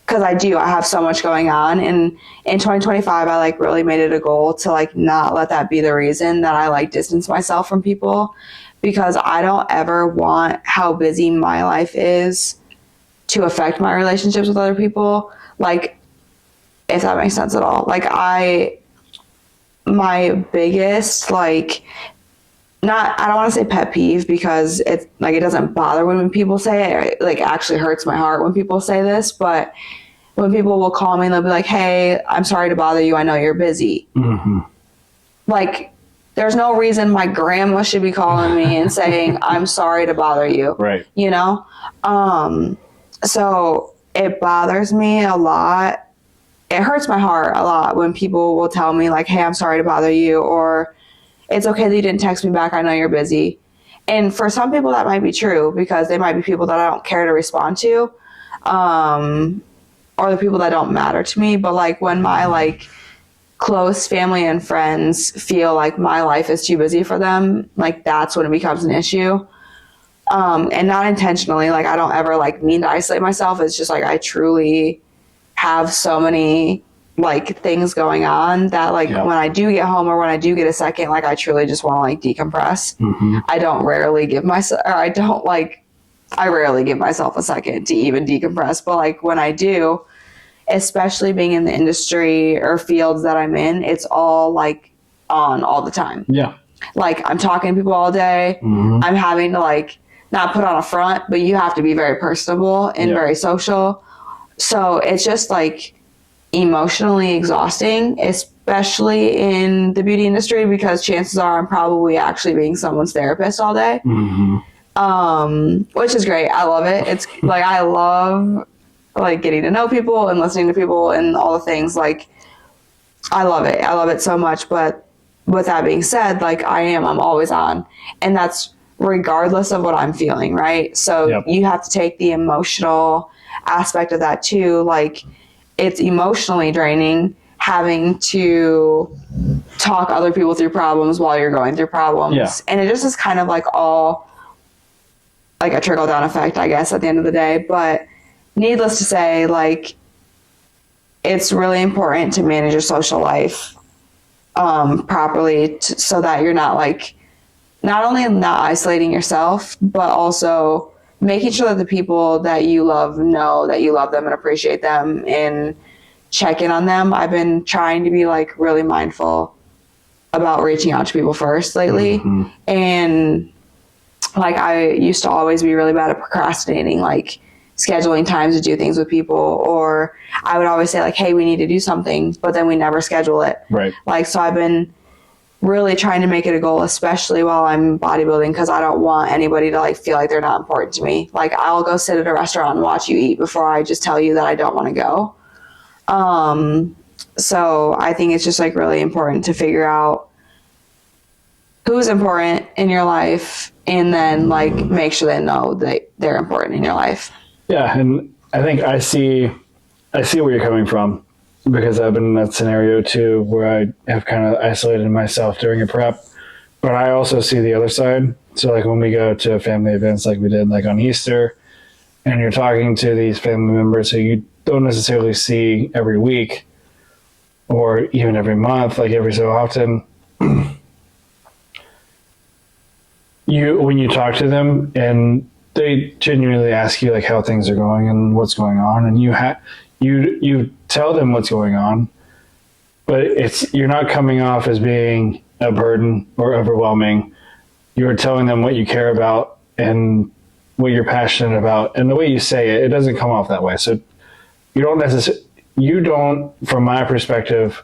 because I have so much going on, and in 2025 I like really made it a goal to like not let that be the reason that I like distance myself from people, because I don't ever want how busy my life is to affect my relationships with other people. Like, if that makes sense at all. Like, my biggest, like, I don't want to say pet peeve, because it's like, it doesn't bother when people say it. It like actually hurts my heart when people say this, but when people will call me and they'll be like, hey, I'm sorry to bother you, I know you're busy. Like, there's no reason my grandma should be calling me and saying, I'm sorry to bother you. Right. You know? So it bothers me a lot. It hurts my heart a lot when people will tell me like, hey, I'm sorry to bother you, or it's okay that you didn't text me back, I know you're busy. And for some people that might be true, because they might be people that I don't care to respond to, or the people that don't matter to me. But like, when my like close family and friends feel like my life is too busy for them, like that's when it becomes an issue. And not intentionally, like I don't ever like mean to isolate myself. It's just like I truly have so many like things going on that like when I do get home or when I do get a second, like I truly just want to like decompress. I rarely give myself a second to even decompress. But like when I do, especially being in the industry or fields that I'm in, it's all like on all the time. Yeah. Like I'm talking to people all day. I'm having to like not put on a front, but you have to be very personable and very social. So it's just like emotionally exhausting, especially in the beauty industry, because chances are I'm probably actually being someone's therapist all day. Which is great. I love it. It's like, I love like getting to know people and listening to people and all the things. Like, I love it. I love it so much. But with that being said, like I'm always on, and that's regardless of what I'm feeling. Right. So you have to take the emotional aspect of that too. Like, it's emotionally draining having to talk other people through problems while you're going through problems. Yeah. And it just is kind of like all like a trickle down effect, I guess, at the end of the day. But needless to say, like, it's really important to manage your social life properly so that you're not like, not only not isolating yourself, but also making sure that the people that you love know that you love them and appreciate them and check in on them. I've been trying to be like really mindful about reaching out to people first lately. Mm-hmm. And like, I used to always be really bad at procrastinating, like scheduling times to do things with people, or I would always say like, hey, we need to do something, but then we never schedule it. Right. Like, so I've been really trying to make it a goal, especially while I'm bodybuilding, because I don't want anybody to like feel like they're not important to me. Like, I'll go sit at a restaurant and watch you eat before I just tell you that I don't want to go. So I think it's just like really important to figure out who's important in your life and then like make sure they know that they're important in your life. Yeah, and I think I see where you're coming from, because I've been in that scenario too, where I have kind of isolated myself during a prep. But I also see the other side. So like when we go to family events like we did like on Easter, and you're talking to these family members who you don't necessarily see every week or even every month, like every so often, when you talk to them and they genuinely ask you like how things are going and what's going on, and you tell them what's going on, but you're not coming off as being a burden or overwhelming. You're telling them what you care about and what you're passionate about, and the way you say it doesn't come off that way. So you don't, from my perspective,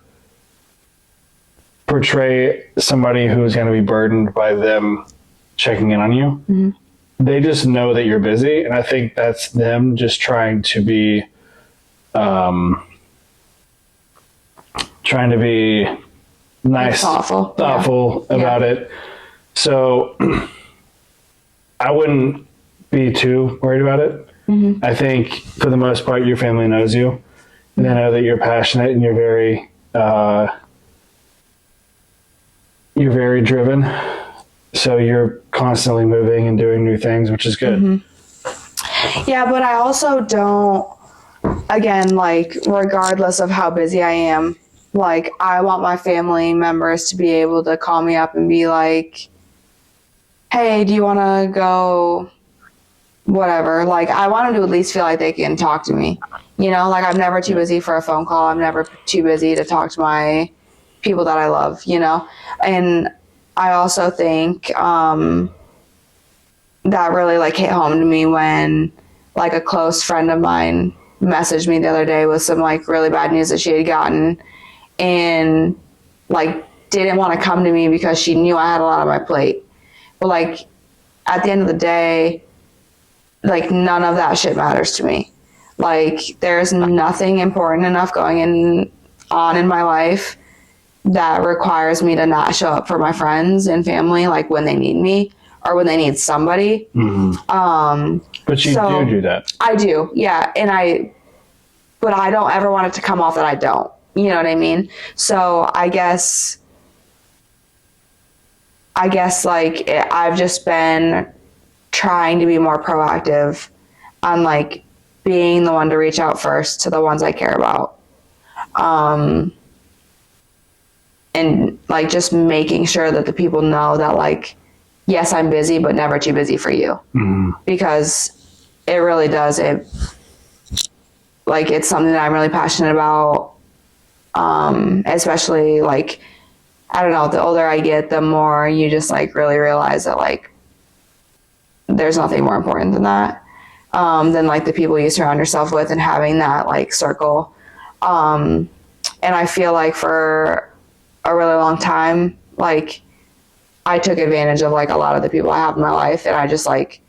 portray somebody who's going to be burdened by them checking in on you. Mm-hmm. They just know that you're busy, and I think that's them just trying to be nice, thoughtful about it. So I wouldn't be too worried about it. Mm-hmm. I think for the most part, your family knows you, and they know that you're passionate and you're very driven. So you're constantly moving and doing new things, which is good. Mm-hmm. Yeah, but I also don't, again, like, regardless of how busy I am, like, I want my family members to be able to call me up and be like, hey, do you want to go whatever? Like, I want them to at least feel like they can talk to me. You know, like, I'm never too busy for a phone call. I'm never too busy to talk to my people that I love, you know? And I also think that really like hit home to me when like a close friend of mine messaged me the other day with some like really bad news that she had gotten, and like didn't want to come to me because she knew I had a lot on my plate. But like at the end of the day, like none of that shit matters to me. Like there's nothing important enough going on in my life that requires me to not show up for my friends and family, like when they need me or when they need somebody. Mm-hmm. But you do that. I do, yeah. But I don't ever want it to come off that I don't. You know what I mean? So I guess like I've just been trying to be more proactive on like being the one to reach out first to the ones I care about. And like just making sure that the people know that like, yes, I'm busy, but never too busy for you. Mm-hmm. Because it really does. It's something that I'm really passionate about. Especially like, I don't know, the older I get, the more you just like really realize that like, there's nothing more important than that. Than like the people you surround yourself with and having that like circle. And I feel like for a really long time, like I took advantage of like a lot of the people I have in my life, and I just like,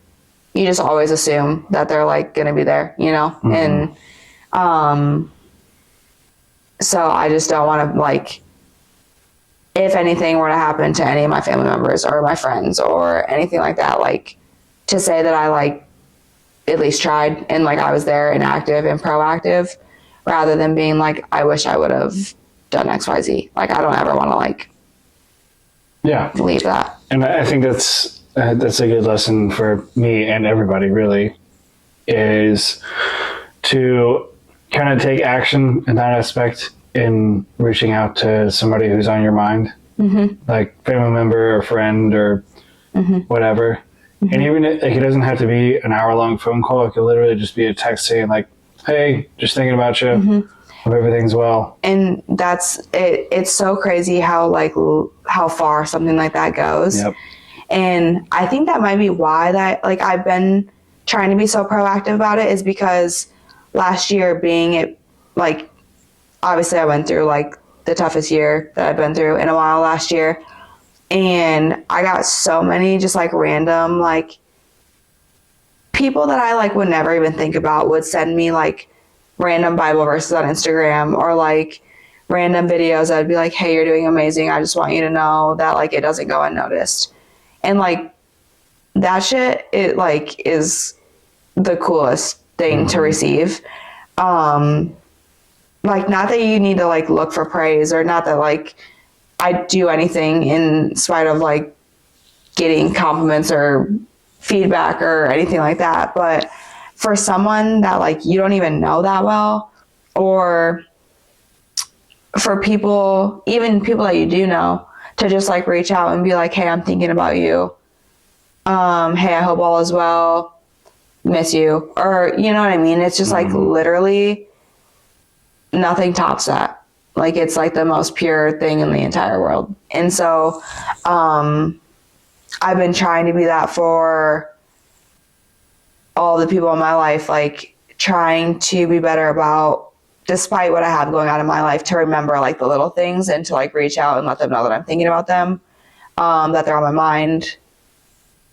you just always assume that they're like gonna be there, you know? Mm-hmm. And so I just don't want to like, if anything were to happen to any of my family members or my friends or anything like that, like to say that I like at least tried and like I was there and active and proactive, rather than being like, I wish I would have done XYZ. Like, I don't ever want to like leave that. And I think that's a good lesson for me and everybody, really, is to kind of take action in that aspect in reaching out to somebody who's on your mind, like family member or friend or whatever. And even like, it doesn't have to be an hour-long phone call. It could literally just be a text saying like, hey, just thinking about you. Hope everything's well. And that's it. It's so crazy how far something like that goes. Yep. And I think that might be why that like I've been trying to be so proactive about it, is because last year being it, like, obviously I went through like the toughest year that I've been through in a while last year. And I got so many just like random, like, people that I like would never even think about would send me like random Bible verses on Instagram, or like random videos that would be like, hey, you're doing amazing. I just want you to know that like it doesn't go unnoticed. And like that shit, it like is the coolest thing to receive. Like, not that you need to like look for praise, or not that like I do anything in spite of like getting compliments or feedback or anything like that, but for someone that like you don't even know that well, or for people, even people that you do know, to just like reach out and be like, hey, I'm thinking about you. Hey, I hope all is well. Miss you. Or, you know what I mean? It's just like literally nothing tops that. Like, it's like the most pure thing in the entire world. And so I've been trying to be that for all the people in my life, like trying to be better about, despite what I have going on in my life, to remember like the little things and to like reach out and let them know that I'm thinking about them, that they're on my mind,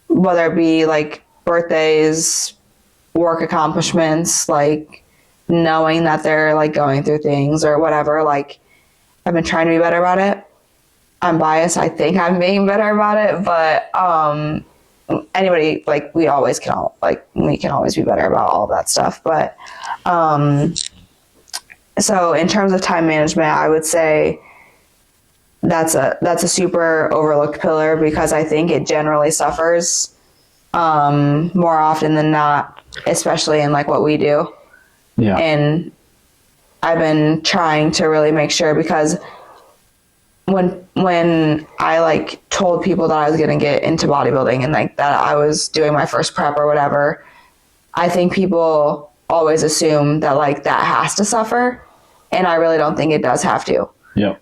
whether it be like birthdays, work accomplishments, like knowing that they're like going through things or whatever. Like, I've been trying to be better about it. I'm biased. I think I'm being better about it, but anybody, like, we can always be better about all of that stuff. But so in terms of time management, I would say that's a super overlooked pillar, because I think it generally suffers more often than not, especially in like what we do. Yeah. And I've been trying to really make sure, because when I like told people that I was going to get into bodybuilding and like that I was doing my first prep or whatever, I think people always assume that like that has to suffer. And I really don't think it does have to. Yeah.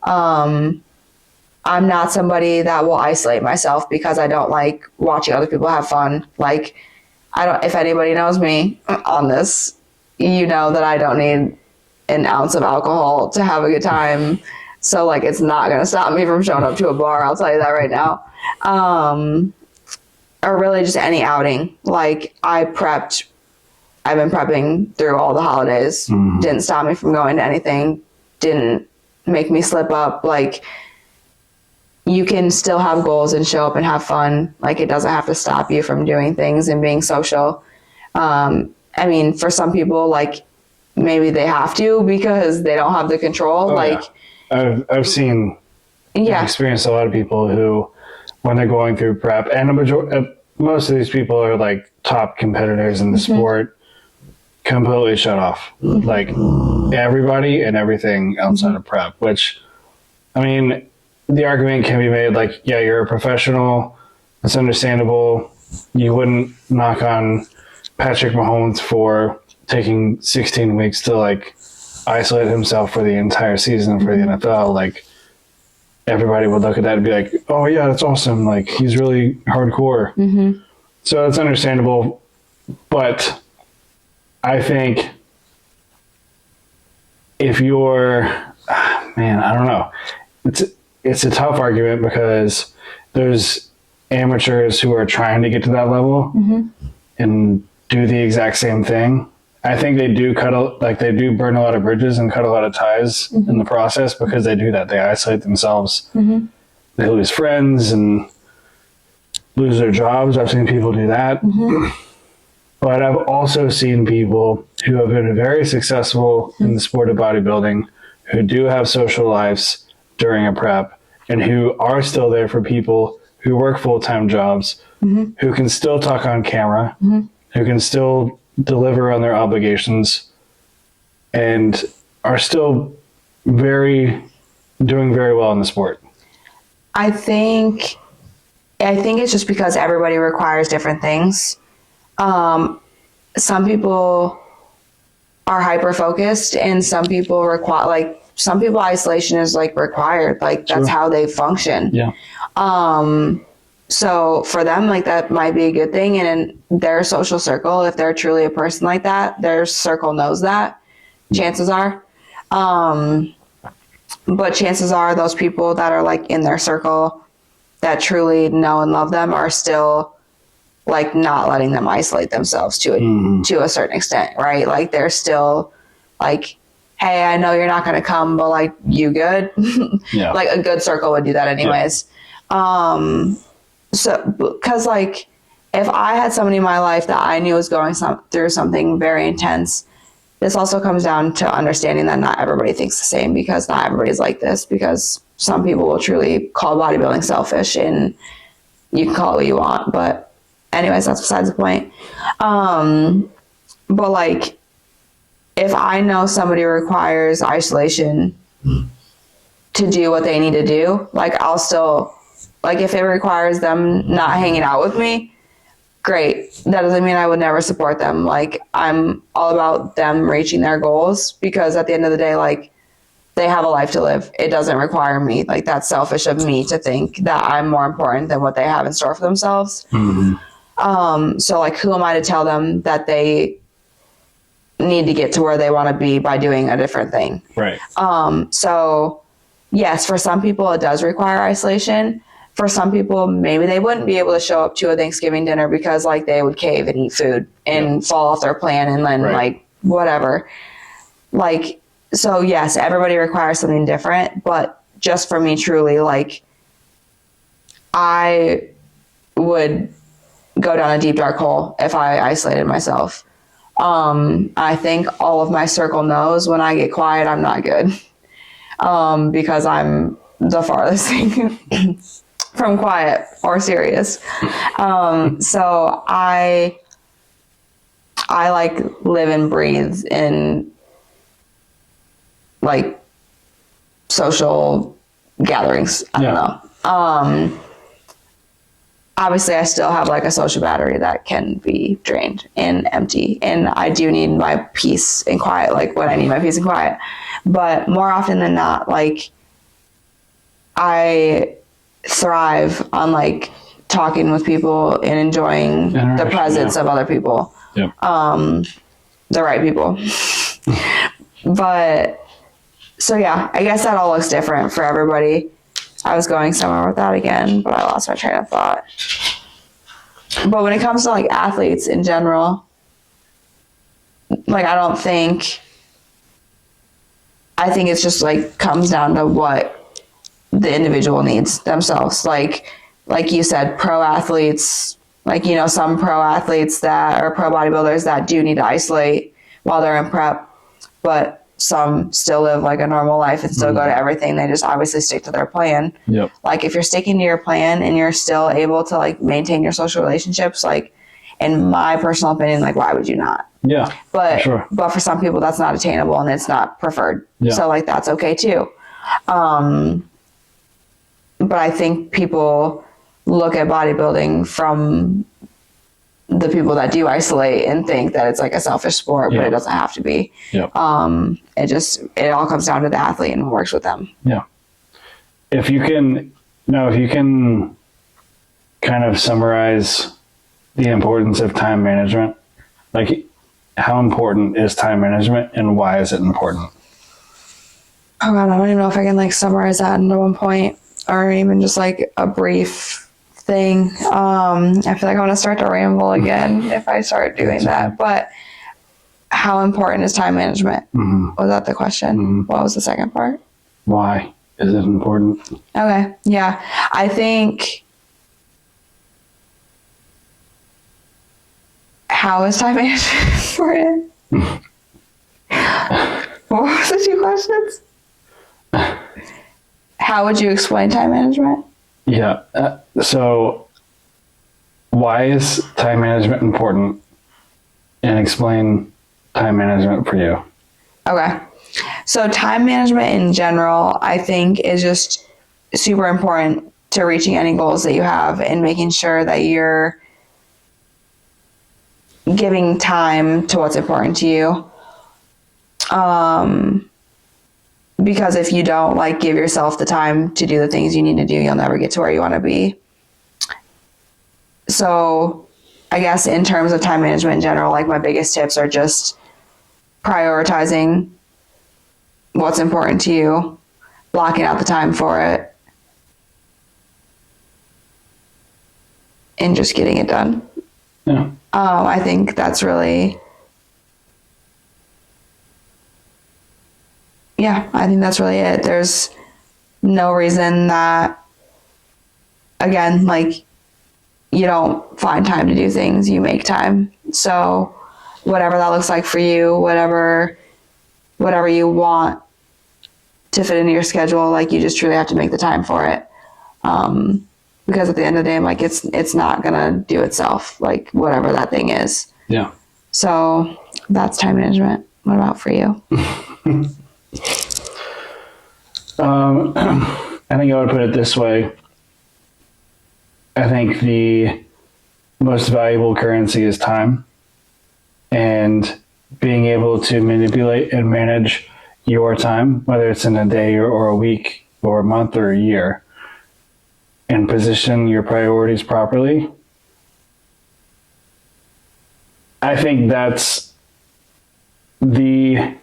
I'm not somebody that will isolate myself because I don't like watching other people have fun. Like, if anybody knows me on this, you know that I don't need an ounce of alcohol to have a good time. So like, it's not going to stop me from showing up to a bar. I'll tell you that right now. Or really just any outing. Like, I've been prepping through all the holidays. Didn't stop me from going to anything. Didn't make me slip up. Like, you can still have goals and show up and have fun. Like, it doesn't have to stop you from doing things and being social. I mean, for some people, like, maybe they have to because they don't have the control. I've seen, I've experienced a lot of people who, when they're going through prep, and most of these people are like top competitors in the sport, completely shut off. Like, everybody and everything outside of prep, which, I mean, the argument can be made like, yeah, you're a professional. It's understandable. You wouldn't knock on Patrick Mahomes for taking 16 weeks to like isolate himself for the entire season for the NFL. Like, everybody would look at that and be like, oh yeah, that's awesome. Like, he's really hardcore. So it's understandable. But I think if you're, man, I don't know. It's a tough argument because there's amateurs who are trying to get to that level and do the exact same thing. I think they do they do burn a lot of bridges and cut a lot of ties in the process, because they do that. They isolate themselves. They lose friends and lose their jobs. I've seen people do that. But I've also seen people who have been very successful in the sport of bodybuilding who do have social lives during a prep and who are still there for people who work full-time jobs, who can still talk on camera, who can still deliver on their obligations, and are still doing very well in the sport. I think it's just because everybody requires different things. Some people are hyper focused, and some people require some people isolation is required. That's how they function. Yeah. So for them, that might be a good thing. And in their social circle, if they're truly a person like that, their circle knows that, chances are. But chances are those people that are in their circle that truly know and love them are still not letting them isolate themselves to a certain extent, right? They're still hey, I know you're not going to come, but you good? Yeah. A good circle would do that anyways. Yeah. So, because if I had somebody in my life that I knew was going through something very intense, this also comes down to understanding that not everybody thinks the same, because not everybody's like this, because some people will truly call bodybuilding selfish, and you can call it what you want. But anyways, that's besides the point. But if I know somebody requires isolation to do what they need to do, I'll still, if it requires them not hanging out with me, great. That doesn't mean I would never support them. I'm all about them reaching their goals, because at the end of the day, they have a life to live. It doesn't require me. That's selfish of me to think that I'm more important than what they have in store for themselves. So who am I to tell them that they need to get to where they want to be by doing a different thing? Right. So yes, for some people it does require isolation. For some people, maybe they wouldn't be able to show up to a Thanksgiving dinner because they would cave and eat food and fall off their plan, and then whatever. So yes, everybody requires something different, but just for me, truly, I would go down a deep dark hole if I isolated myself. I think all of my circle knows when I get quiet, I'm not good. Because I'm the farthest thing from quiet or serious. So I live and breathe in social gatherings. I don't know. Obviously I still have a social battery that can be drained and empty, and I do need my peace and quiet, when I need my peace and quiet. But more often than not, I thrive on talking with people and enjoying the presence of other people. Yep. The right people. But so yeah, I guess that all looks different for everybody. I was going somewhere with that again, but I lost my train of thought. But when it comes to athletes in general, I think it's just comes down to what the individual needs themselves. Like you said, pro athletes, some pro athletes that are pro bodybuilders that do need to isolate while they're in prep, but some still live a normal life and still go to everything. They just obviously stick to their plan. Yep. If you're sticking to your plan and you're still able to maintain your social relationships, in my personal opinion, why would you not? Yeah. But sure. But for some people that's not attainable and it's not preferred. Yeah. So that's okay too. But I think people look at bodybuilding from the people that do isolate and think that it's a selfish sport, but it doesn't have to be. Yep. It all comes down to the athlete and works with them. Yeah. If you can kind of summarize the importance of time management, how important is time management and why is it important? Oh God, I don't even know if I can summarize that into one point, or even just a brief thing. I feel I want to start to ramble again if I start doing that. But how important is time management? Was that the question? What was the second part? Why is it important? Okay. Yeah. I think, how is time management important? What was the two questions? How would you explain time management? Yeah. So why is time management important? And explain time management for you. Okay. So time management in general, I think, is just super important to reaching any goals that you have and making sure that you're giving time to what's important to you. Because if you don't like give yourself the time to do the things you need to do, you'll never get to where you want to be. So I guess in terms of time management in general, like my biggest tips are just prioritizing what's important to you, blocking out the time for it, and just getting it done. Yeah. I think that's really, I think that's really it. There's no reason that, again, like, you don't find time to do things, you make time. So whatever that looks like for you, whatever you want to fit into your schedule, like, you just truly have to make the time for it. Because at the end of the day, I'm like, it's not gonna do itself, like, whatever that thing is. Yeah. So that's time management. What about for you? I think I would put it this way. I think the most valuable currency is time, and being able to manipulate and manage your time, whether it's in a day or a week or a month or a year, and position your priorities properly. I think that's the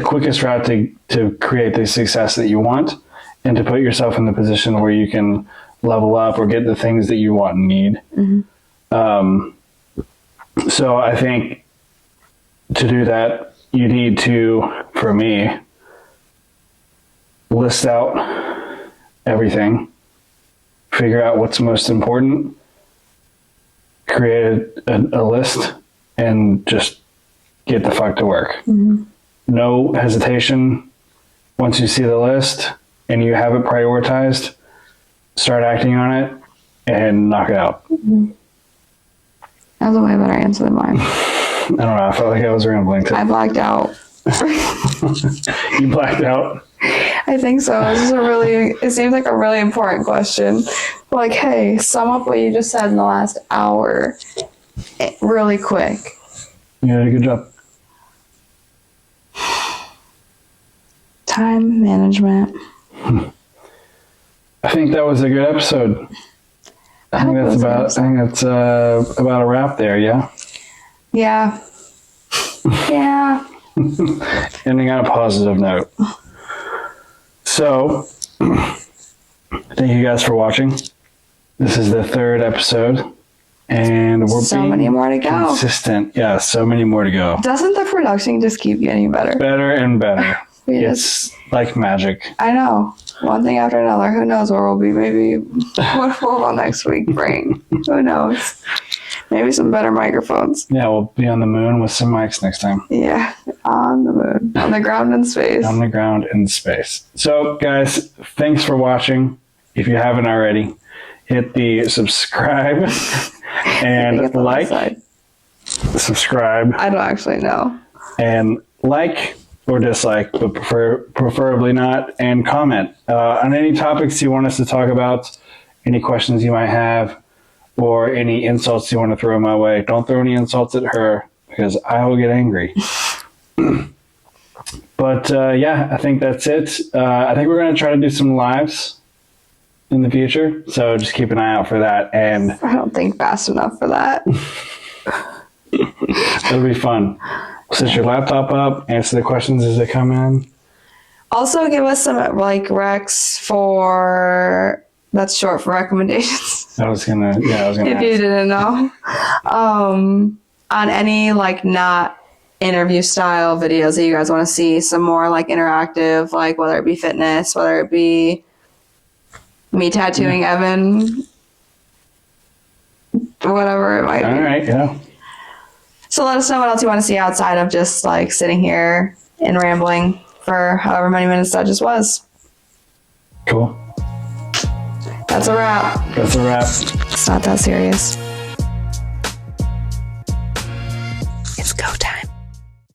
quickest route to create the success that you want and to put yourself in the position where you can level up or get the things that you want and need. Mm-hmm. So I think to do that, you need to, for me, list out everything, figure out what's most important, create a list, and just get the fuck to work. Mm-hmm. No hesitation. Once you see the list and you have it prioritized, start acting on it and knock it out. Mm-hmm. That was a way better answer than mine. I don't know. I felt like I was rambling too. I blacked out. You blacked out? I think so. It seems like a really important question. Like, hey, sum up what you just said in the last hour really quick. You did a good job. Time management. I think that was a good episode. I think that's about a wrap there, yeah? Yeah. Yeah. Ending on a positive note. So, thank you guys for watching. This is the third episode, and we're so being many more to go. Consistent. Yeah, so many more to go. Doesn't the production just keep getting better? Better and better. It's like magic. I know. One thing after another. Who knows where we'll be? Maybe what will next week bring? Who knows? Maybe some better microphones. Yeah, we'll be on the moon with some mics next time. Yeah, on the moon. On the ground in space. On the ground in space. So, guys, thanks for watching. If you haven't already, hit the subscribe and like. Subscribe. I don't actually know. And like or dislike, but preferably not, and comment on any topics you want us to talk about, any questions you might have, or any insults you want to throw my way. Don't throw any insults at her, because I will get angry. But yeah, I think that's it. I think we're going to try to do some lives in the future, so just keep an eye out for that. And I don't think fast enough for that. It'll be fun. Set your laptop up, answer the questions as they come in. Also, give us some recs for, that's short for recommendations. I was gonna if ask. You didn't know. On any not interview style videos that you guys want to see, some more interactive, whether it be fitness, whether it be me tattooing Evan, whatever it might be. All right, yeah. So let us know what else you want to see outside of just like sitting here and rambling for however many minutes that just was. Cool. That's a wrap. That's a wrap. It's not that serious. It's go time.